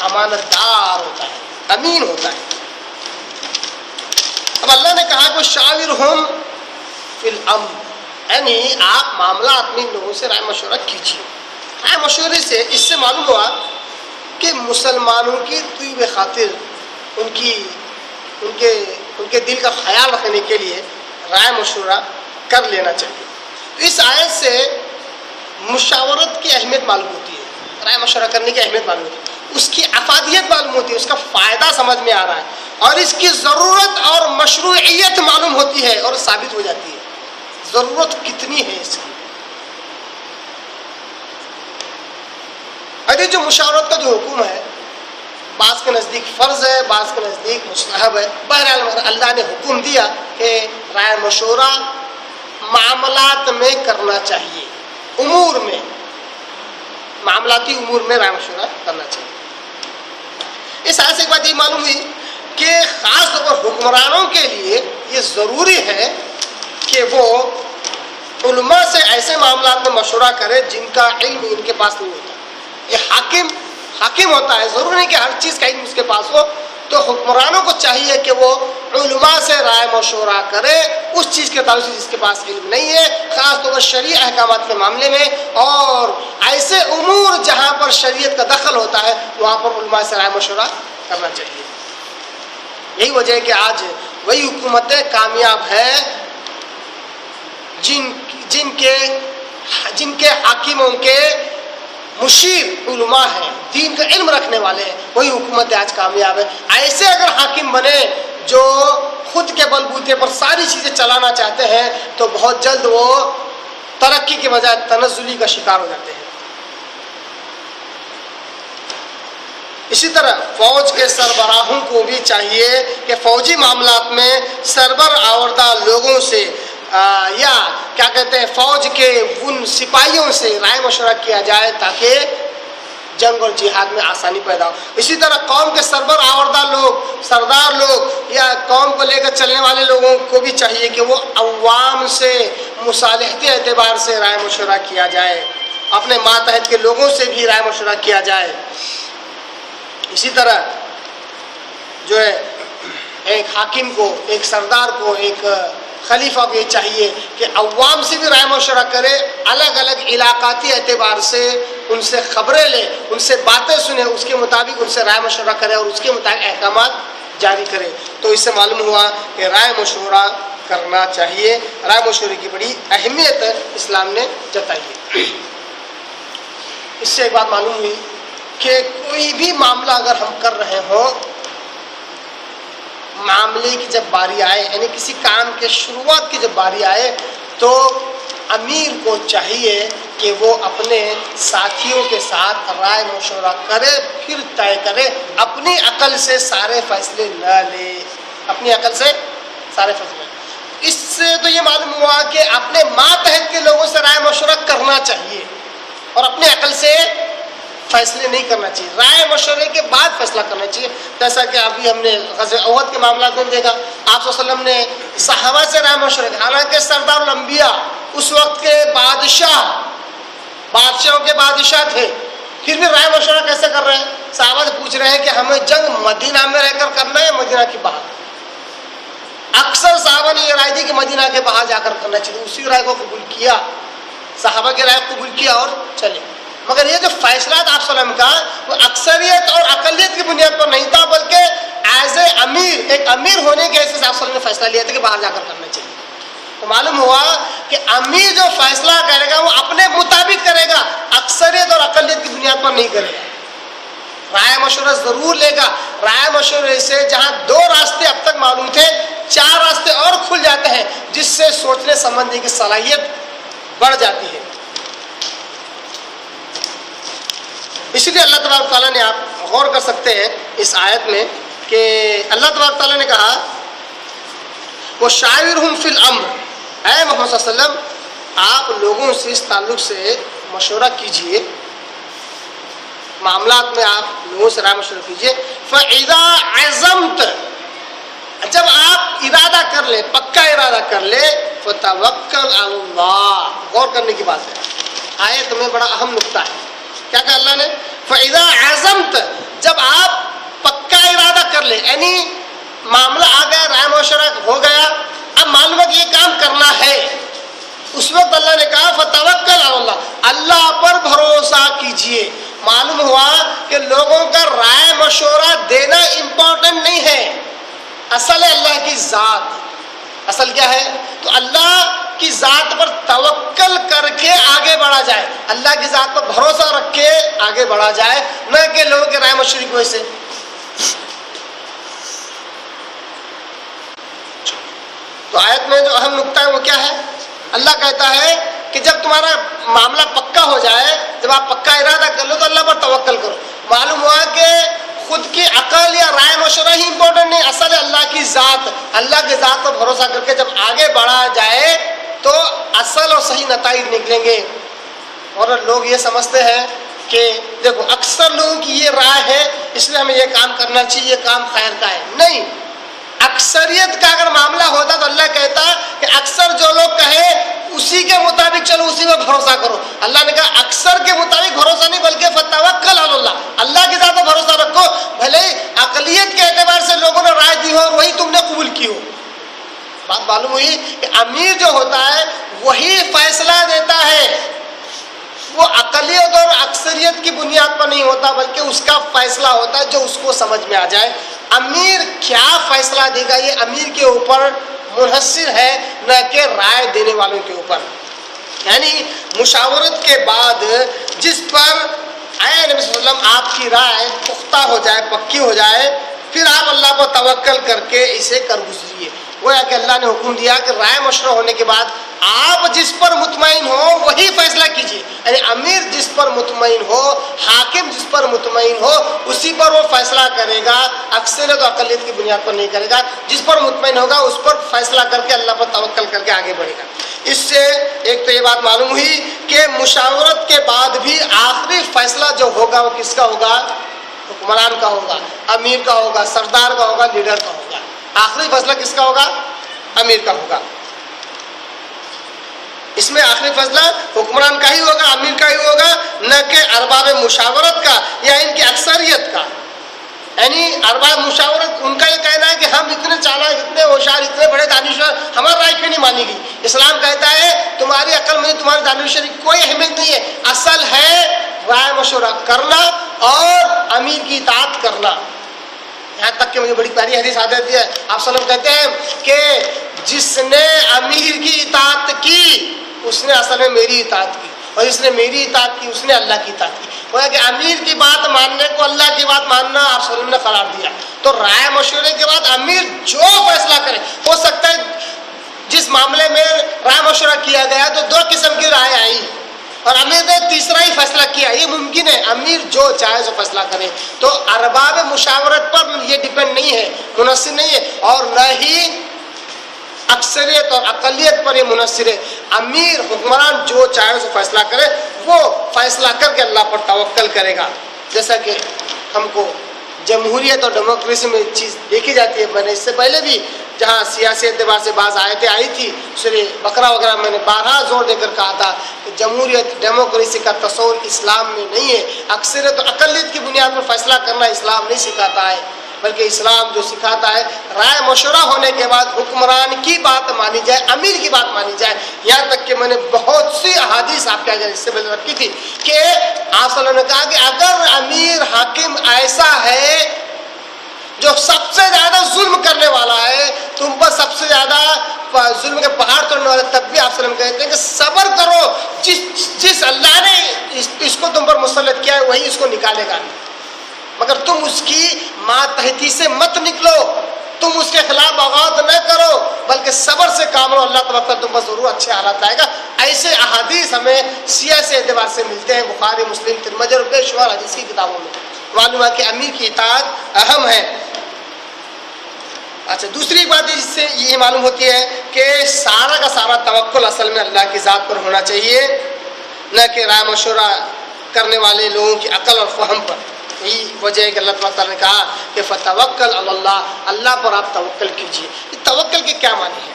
امانت دار ہوتا ہے، امین ہوتا ہے۔ اب اللہ نے کہا کہ شاورہم فی الامر، یعنی آپ معاملات میں لوگوں سے رائے مشورہ کیجیے۔ رائے مشورے سے اس سے معلوم ہوا کہ مسلمانوں کی طیب خاطر، ان کے دل کا خیال رکھنے کے لیے رائے مشورہ کر لینا چاہیے۔ تو اس آیت سے مشاورت کی اہمیت معلوم ہوتی ہے، رائے مشورہ کرنے کی اہمیت معلوم ہوتی ہے، اس کی افادیت معلوم ہوتی ہے، اس کا فائدہ سمجھ میں آ رہا ہے، اور اس کی ضرورت اور مشروعیت معلوم ہوتی ہے اور ثابت ہو جاتی ہے۔ ضرورت کتنی ہے اس کی۔ ابھی جو مشاورت کا جو حکم ہے بعض کے نزدیک فرض ہے، بعض کے نزدیک مستحب ہے۔ بہرحال اللہ نے حکم دیا کہ رائے مشورہ معاملات میں کرنا چاہیے، امور میں، معاملاتی امور میں رائے مشورہ کرنا چاہیے۔ اس آیت سے ایک بات یہ معلوم ہوئی کہ خاص طور پر حکمرانوں کے لیے یہ ضروری ہے کہ وہ علماء سے ایسے معاملات میں مشورہ کرے جن کا علم ان کے پاس نہیں ہوتا۔ یہ حاکم ہوتا ہے، ضروری نہیں کہ ہر چیز کا علم اس کے پاس ہو، تو حکمرانوں کو چاہیے کہ وہ علماء سے رائے مشورہ کرے اس چیز کے تعلق سے جس کے پاس علم نہیں ہے، خاص طور پر شرعی احکامات کے معاملے میں، اور ایسے امور جہاں پر شریعت کا دخل ہوتا ہے وہاں پر علماء سے رائے مشورہ کرنا چاہیے۔ یہی وجہ ہے کہ آج وہی حکومتیں کامیاب ہیں جن کے حاکم، ان کے مشیر علماء ہیں، دین کا علم رکھنے والے ہیں، وہی حکومت آج کامیاب ہے۔ ایسے اگر حاکم بنے جو خود کے بل بوتے پر ساری چیزیں چلانا چاہتے ہیں تو بہت جلد وہ ترقی کے بجائے تنزلی کا شکار ہو جاتے ہیں۔ اسی طرح فوج کے سربراہوں کو بھی چاہیے کہ فوجی معاملات میں سربر آوردہ لوگوں سے یا کیا کہتے ہیں فوج کے ان سپاہیوں سے رائے مشورہ کیا جائے تاکہ جنگ اور جہاد میں آسانی پیدا ہو۔ اسی طرح قوم کے سربر آوردہ لوگ، سردار لوگ یا قوم کو لے کر چلنے والے لوگوں کو بھی چاہیے کہ وہ عوام سے مصالحتی اعتبار سے رائے مشورہ کیا جائے، اپنے ماتحت کے لوگوں سے بھی رائے مشورہ کیا جائے۔ اسی طرح جو ہے ایک حاکم کو، ایک سردار کو، ایک خلیفہ کو یہ چاہیے کہ عوام سے بھی رائے مشورہ کرے، الگ الگ علاقاتی اعتبار سے ان سے خبریں لے، ان سے باتیں سنے، اس کے مطابق ان سے رائے مشورہ کرے اور اس کے مطابق احکامات جاری کرے۔ تو اس سے معلوم ہوا کہ رائے مشورہ کرنا چاہیے، رائے مشورے کی بڑی اہمیت اسلام نے جتائی ہے۔ اس سے ایک بات معلوم ہوئی کہ کوئی بھی معاملہ اگر ہم کر رہے ہوں، معاملے کی جب باری آئے، یعنی کسی کام کے شروعات کی جب باری آئے، تو امیر کو چاہیے کہ وہ اپنے ساتھیوں کے ساتھ رائے مشورہ کرے، پھر طے کرے، اپنی عقل سے سارے فیصلے نہ لے، اپنی عقل سے سارے فیصلے۔ اس سے تو یہ معلوم ہوا کہ اپنے ماتحت کے لوگوں سے رائے مشورہ کرنا چاہیے اور اپنے عقل سے فیصلے نہیں کرنا چاہیے، رائے مشورے کے بعد فیصلہ کرنا چاہیے۔ جیسا کہ ابھی ہم نے غزوہ احد کے معاملات میں دیکھا، آپ صلی اللہ علیہ وسلم نے صحابہ سے رائے مشورہ کیا، حالانکہ سردار الانبیاء اس وقت کے بادشاہوں کے بادشاہ تھے، پھر بھی رائے مشورہ کیسے کر رہے ہیں؟ صحابہ سے پوچھ رہے ہیں کہ ہمیں جنگ مدینہ میں رہ کر کرنا ہے مدینہ کے باہر؟ اکثر صحابہ نے یہ رائے دی کہ مدینہ کے باہر جا کر کرنا چاہیے، اسی رائے کو قبول کیا، صحابہ کی رائے قبول کیا اور چلے۔ مگر یہ جو فیصلات آپ صلی اللہ علیہ وسلم کا وہ اکثریت اور اقلیت کی بنیاد پر نہیں تھا، بلکہ ایز اے امیر، ایک امیر ہونے کے حیثیت سے آپ صلی اللہ علیہ وسلم نے فیصلہ لیا تھا کہ باہر جا کر کرنا چاہیے۔ تو معلوم ہوا کہ امیر جو فیصلہ کرے گا وہ اپنے مطابق کرے گا، اکثریت اور اقلیت کی بنیاد پر نہیں کرے گا، رائے مشورہ ضرور لے گا۔ رائے مشورے سے جہاں دو راستے اب تک معلوم تھے، 4 راستے اور کھل جاتے ہیں، جس سے سوچنے سمجھنے کی صلاحیت بڑھ جاتی ہے۔ اسی لیے اللہ تبارک تعالیٰ نے، آپ غور کر سکتے ہیں اس آیت میں کہ اللہ تبارک تعالیٰ نے کہا وَشَاوِرْهُمْ فِي الْأَمْرِ، اے محمد صلی اللہ علیہ وسلم آپ لوگوں سے اس تعلق سے مشورہ کیجئے، معاملات میں آپ لوگوں سے رائے مشورہ کیجئے۔ فَإِذَا عَزَمْتَ، جب آپ ارادہ کر لیں، پکا ارادہ کر لیں، فَتَوَكَّلْ عَلَى اللَّهِ، غور کرنے کی بات ہے، آیت میں بڑا اہم نقطہ ہے۔ کیا کہا اللہ نے؟ فَإِذَا عَزَمْتَ، جب آپ پکا ارادہ کر لیں، یعنی معاملہ آ گیا، رائے مشورہ ہو گیا، اب معلوم ہے کہ یہ کام کرنا ہے، اس وقت اللہ نے کہا فَتَوَكَّلْ عَلَى اللَّهِ، اللہ پر بھروسہ کیجئے۔ معلوم ہوا کہ لوگوں کا رائے مشورہ دینا امپورٹنٹ نہیں ہے، اصل ہے اللہ کی ذات۔ اصل کیا ہے؟ تو اللہ کی ذات پر توکل کر کے آگے بڑھا جائے، اللہ کی ذات پر بھروسہ رکھ کے آگے بڑھا جائے، نہ کہ لوگوں کے رائے مشورے کی وجہ سے۔ تو آیت میں جو اہم نقطہ ہے وہ کیا ہے؟ اللہ کہتا ہے کہ جب تمہارا معاملہ پکا ہو جائے، جب آپ پکا ارادہ کر لو تو اللہ پر توکل کرو۔ معلوم ہوا کہ خود کی مشورہ ہی امپورٹنٹ نہیں، اصل ہے اللہ کی ذات، اللہ کی ذات پر بھروسہ کر کے جب آگے بڑھا جائے تو اصل اور صحیح نتائج نکلیں گے۔ اور لوگ یہ سمجھتے ہیں کہ دیکھو اکثر لوگوں کی یہ رائے ہے اس لیے ہمیں یہ کام کرنا چاہیے، یہ کام خیر کا ہے، نہیں، اکثریت کا اگر معاملہ ہوتا تو اللہ کہتا کہ اکثر جو لوگ کہیں اسی کے مطابق چلو، اسی میں بھروسہ کرو۔ اللہ نے کہا اکثر کے مطابق بھروسہ نہیں بلکہ فتوکل علی اللہ، اللہ کی ذات پر بھروسہ رکھو، بھلے عقلیت کے اعتبار سے لوگوں نے رائے دی ہو اور وہی تم نے قبول کی ہو۔ بات معلوم ہوئی کہ امیر جو ہوتا ہے وہی فیصلہ دیتا ہے، وہ اقلیت اور اکثریت کی بنیاد پر نہیں ہوتا بلکہ اس کا فیصلہ ہوتا ہے جو اس کو سمجھ میں آ جائے۔ امیر کیا فیصلہ دے گا یہ امیر کے اوپر منحصر ہے، نہ کہ رائے دینے والوں کے اوپر۔ یعنی مشاورت کے بعد جس پر اے نبی صلی اللہ علیہ وسلم آپ کی رائے پختہ ہو جائے، پکی ہو جائے، پھر آپ اللہ پر توکل کر کے اسے کر گزریے۔ گویا کہ اللہ نے حکم دیا کہ رائے مشورہ ہونے کے بعد آپ جس پر مطمئن ہو وہی فیصلہ کیجیے، یعنی امیر جس پر مطمئن ہو، حاکم جس پر مطمئن ہو اسی پر وہ فیصلہ کرے گا، اکثریت و اقلیت کی بنیاد پر نہیں کرے گا۔ جس پر مطمئن ہوگا اس پر فیصلہ کر کے اللہ پر توکل کر کے آگے بڑھے گا۔ اس سے ایک تو یہ بات معلوم ہوئی کہ مشاورت کے بعد بھی آخری فیصلہ جو ہوگا وہ کس کا ہوگا؟ حکمران کا ہوگا، امیر کا ہوگا، سردار کا ہوگا، لیڈر کا ہوگا۔ آخری فیصلہ کس کا ہوگا؟ امیر کا ہوگا۔ اس میں آخری فیصلہ حکمران کا ہی ہوگا، امیر کا ہی ہوگا، نہ کہ ارباب مشاورت کا یا ان کی اکثریت کا۔ یعنی ارباب مشاورت ان کا یہ کہنا ہے کہ ہم اتنے چالاک، اتنے ہوشیار، اتنے بڑے دانشور، ہماری رائے کیوں نہیں مانی گئی؟ اسلام کہتا ہے تمہاری عقل میں تمہاری دانشوری کی کوئی اہمیت نہیں ہے، اصل ہے رائے مشورہ کرنا اور امیر کی اطاعت کرنا۔ یہاں تک کہ مجھے بڑی پیاری حدیث آتی ہے، آپ صلی اللہ علیہ وسلم کہتے ہیں کہ جس نے امیر کی اطاعت کی اس نے اصل میں میری اطاعت کی، اور جس نے میری اطاعت کی اس نے اللہ کی اطاعت کی۔ وہ ہے کہ امیر کی بات ماننے کو اللہ کی بات ماننا آپ صلی اللہ علیہ وسلم نے قرار دیا۔ تو رائے مشورے کے بعد امیر جو فیصلہ کرے، ہو سکتا ہے جس معاملے میں رائے مشورہ کیا گیا تو دو قسم کی رائے آئی اور امیر نے تیسرا ہی فیصلہ کیا، یہ ممکن ہے، امیر جو چاہے سو فیصلہ کرے۔ تو ارباب مشاورت پر یہ ڈیپینڈ نہیں ہے، منحصر نہیں ہے، اور نہ ہی اکثریت اور اقلیت پر یہ منحصر ہے۔ امیر حکمران جو چاہے سو فیصلہ کرے، وہ فیصلہ کر کے اللہ پر توکل کرے گا۔ جیسا کہ ہم کو جمہوریت اور ڈیموکریسی میں چیز دیکھی جاتی ہے، میں نے اس سے پہلے بھی جہاں سیاسی اعتبار سے بعض آیتیں آئی تھی سورہ بقرہ وغیرہ میں نے بارہا زور دے کر کہا تھا کہ جمہوریت ڈیموکریسی کا تصور اسلام میں نہیں ہے، اکثریت و اقلیت کی بنیاد پر فیصلہ کرنا اسلام نہیں سکھاتا ہے، بلکہ اسلام جو سکھاتا ہے رائے مشورہ ہونے کے بعد حکمران کی بات مانی جائے، امیر کی بات مانی جائے۔ یہاں تک کہ میں نے بہت سی احادیث آپ کے آگے اس سے پہلے رکھی تھی کہ آپ صلی اللہ علیہ وسلم نے کہا کہ اگر امیر حاکم ایسا ہے جو سب سے زیادہ ظلم کرنے والا ہے، تم پر سب سے زیادہ ظلم کے پہاڑ توڑنے والا، تب بھی آپ صلی اللہ علیہ وسلم کہتے ہیں کہ صبر کرو، جس اللہ نے اس کو تم پر مسلط کیا ہے وہی اس کو نکالے گا، مگر تم اس کی ماتحتی سے مت نکلو، تم اس کے خلاف بغاوت نہ کرو، بلکہ صبر سے کام لو، اللہ تبارک تم پر ضرور اچھے حالات آئے گا۔ ایسے احادیث ہمیں سیاسی اعتبار سے ملتے ہیں، بخاری، مسلم، ترمذی اور بے شمار حدیث کی کتابوں میں معلوم ہے کہ امیر کی اطاعت اہم ہے۔ اچھا، دوسری بات جس سے یہ معلوم ہوتی ہے کہ سارا کا سارا توکل اصل میں اللہ کی ذات پر ہونا چاہیے، نہ کہ رائے مشورہ کرنے والے لوگوں کی عقل اور فہم پر۔ یہی وجہ ہے کہ اللہ تعالیٰ نے کہا کہ فتوکل علی اللہ، اللہ پر آپ توکل کیجیے۔ توکل کے کیا معنی ہے؟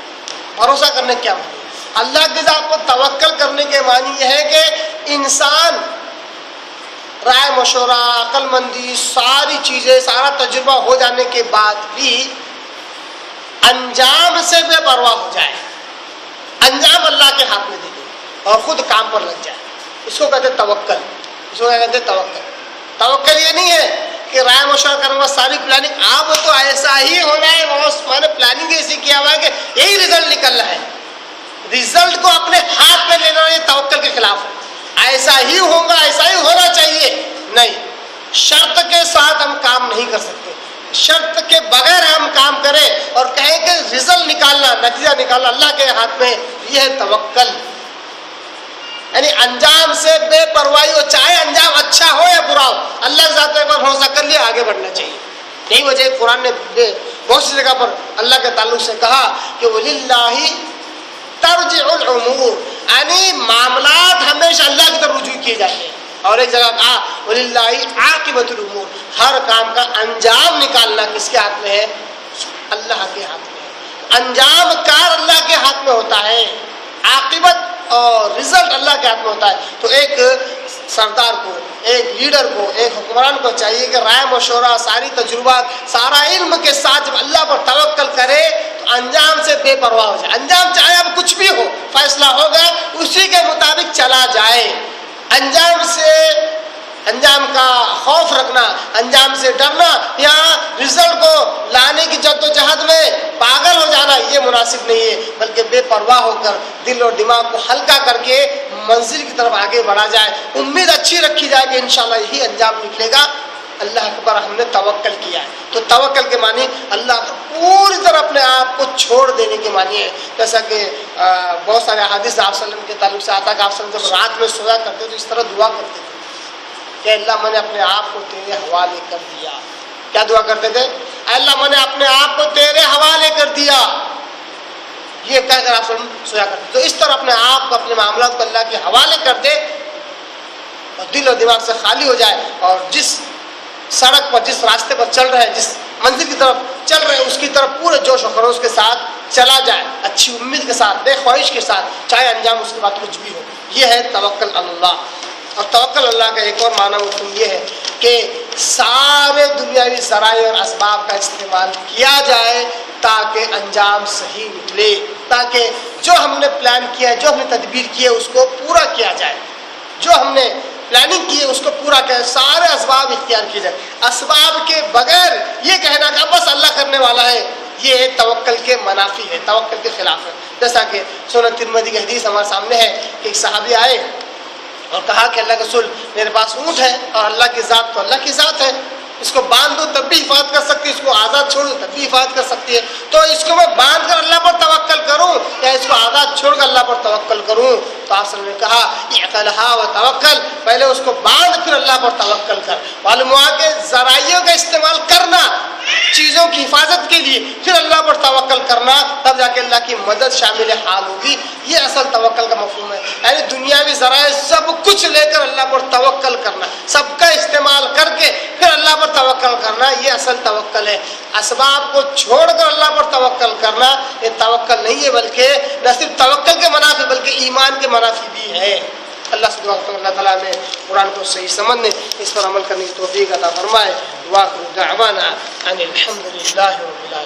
بھروسہ کرنے کے کیا معنی ہے؟ اللہ کی ذات پر توکل کرنے کے معنی یہ ہے کہ انسان رائے مشورہ، عقل مندی، ساری چیزیں، سارا تجربہ ہو جانے کے بعد بھی انجام سے بے پرواہ ہو جائے، انجام اللہ کے ہاتھ میں دے دے اور خود کام پر لگ جائے، اس کو کہتے ہیں توکل۔ اس کو کہتے ہیں توکل۔ توکل یہ نہیں ہے کہ رائے مشورہ کرنے کا ساری پلاننگ آپ تو ایسا ہی ہونا ہے، میں نے پلاننگ ایسی کیا ہوا ہے کہ یہی رزلٹ نکلنا ہے، رزلٹ کو اپنے ہاتھ میں لینا یہ توکل کے خلاف ہے۔ ایسا ہی ہوگا، ایسا ہی ہونا چاہیے، نہیں، شرط کے ساتھ ہم کام نہیں کر سکتے۔ شرط کے بغیر ہم کام کریں اور کہیں کہ رزلٹ نکالنا، نتیجہ نکالنا اللہ کے ہاتھ میں، یہ ہے توکل۔ یعنی انجام سے بے پرواہی ہو، چاہے انجام اچھا ہو یا برا ہو، اللہ کی ذات پر بھروسہ کر لیا، آگے بڑھنا چاہیے۔ یہی وجہ ہے قرآن نے بہت سی جگہ پر اللہ کے تعلق سے کہا کہ وَلِلَّهِ ترجع الامور، یعنی معاملات ہمیشہ اللہ کی طرف رجوع کیے جاتے ہیں. اور ایک جگہ کہا وَلِلَّهِ عاقبۃ الامور، ہر کام کا انجام نکالنا کس کے ہاتھ میں ہے؟ اللہ کے ہاتھ میں ہے. انجام کار اللہ کے ہاتھ میں ہوتا ہے، عاقبت اور رزلٹ اللہ کے ہاتھ میں ہوتا ہے. تو ایک سردار کو، ایک لیڈر کو، ایک حکمران کو چاہیے کہ رائے مشورہ، ساری تجربات، سارا علم کے ساتھ جب اللہ پر توکل کرے تو انجام سے بے پرواہ ہو جائے. انجام چاہے اب کچھ بھی ہو، فیصلہ ہوگا اسی کے مطابق چلا جائے. انجام کا خوف رکھنا، انجام سے ڈرنا یا رزلٹ کو لانے کی جد و جہد میں پاگل ہو جانا یہ مناسب نہیں ہے، بلکہ بے پرواہ ہو کر دل اور دماغ کو ہلکا کر کے منزل کی طرف آگے بڑھا جائے. امید اچھی رکھی جائے کہ انشاءاللہ یہی انجام نکلے گا. اللہ اکبر، ہم نے توکل کیا ہے. تو توکل کے معنی اللہ پر پوری طرح اپنے آپ کو چھوڑ دینے کے معنی ہے. جیسا کہ بہت سارے احادیث آپ صلی اللہ علیہ وسلم کے تعلق سے آتا کہ آپ صلی اللہ علیہ وسلم جب رات میں سویا کرتے تو اس طرح دعا کرتے تھے کہ اللہ میں نے اپنے آپ کو تیرے حوالے کر دیا. کیا دعا کرتے تھے؟ اللہ میں نے اپنے آپ کو تیرے حوالے کر دیا. یہ کہہ کر آپ سویا کرتے. تو اس طرح اپنے آپ کو، اپنے معاملات کو اللہ کے حوالے کر دے اور دل اور دماغ سے خالی ہو جائے، اور جس سڑک پر، جس راستے پر چل رہے ہیں، جس منزل کی طرف چل رہے ہیں، اس کی طرف پورے جوش و خروش کے ساتھ چلا جائے، اچھی امید کے ساتھ، بے خواہش کے ساتھ، چاہے انجام اس کے بعد کچھ بھی ہو. یہ ہے توکل اللہ. اور توکل اللہ کا ایک اور معنی مفہوم یہ ہے کہ سارے دنیاوی ذرائع اور اسباب کا استعمال کیا جائے تاکہ انجام صحیح نکلے، تاکہ جو ہم نے پلان کیا ہے، جو ہم نے تدبیر کی ہے اس کو پورا کیا جائے، جو ہم نے پلاننگ کی ہے اس کو پورا کیا جائے، سارے اسباب اختیار کیے جائے. اسباب کے بغیر یہ کہنا کہ بس اللہ کرنے والا ہے، یہ توکل کے منافی ہے، توکل کے خلاف ہے. جیسا کہ سنن ترمذی کی حدیث ہمارے سامنے ہے کہ ایک صحابی آئے اور کہا کہ اللہ کے رسول میرے پاس اونٹ ہے اور اللہ کی ذات تو اللہ کی ذات ہے، اس کو باندھ دو تب بھی حفاظت کر سکتی ہے، اس کو آزاد چھوڑ دو تب بھی حفاظت کر سکتی ہے، تو اس کو میں باندھ کر اللہ پر توکل کروں یا اس کو آزاد چھوڑ کر اللہ پر توکل کروں؟ تو آپ صلی اللہ علیہ وسلم نے کہا اعقلھا وتوکل، پہلے اس کو باندھ پھر اللہ پر توکل کر. معلوم ہوا کہ ذرائع کا استعمال کرنا چیزوں کی حفاظت کے لیے، پھر اللہ پر توکل کرنا، تب جا کے اللہ کی مدد شامل حال ہوگی. یہ اصل توکل کا مفہوم ہے. یعنی دنیاوی ذرائع سب کچھ لے کر اللہ پر توکل کرنا، سب کا استعمال کر کے پھر اللہ پر توکل کرنا، یہ اصل توکل ہے. اسباب کو چھوڑ کر اللہ پر توکل کرنا یہ توکل نہیں ہے، بلکہ نہ صرف توکل کے منافی بلکہ ایمان کے منافی بھی ہے. اللہ سے دعا کرتا ہوں اللہ تعالیٰ نے قرآن کو صحیح سمجھنے، اس پر عمل کرنے کی توفیق عطا فرمائے. وآخر دعوانا ان الحمد للہ رب العالمین.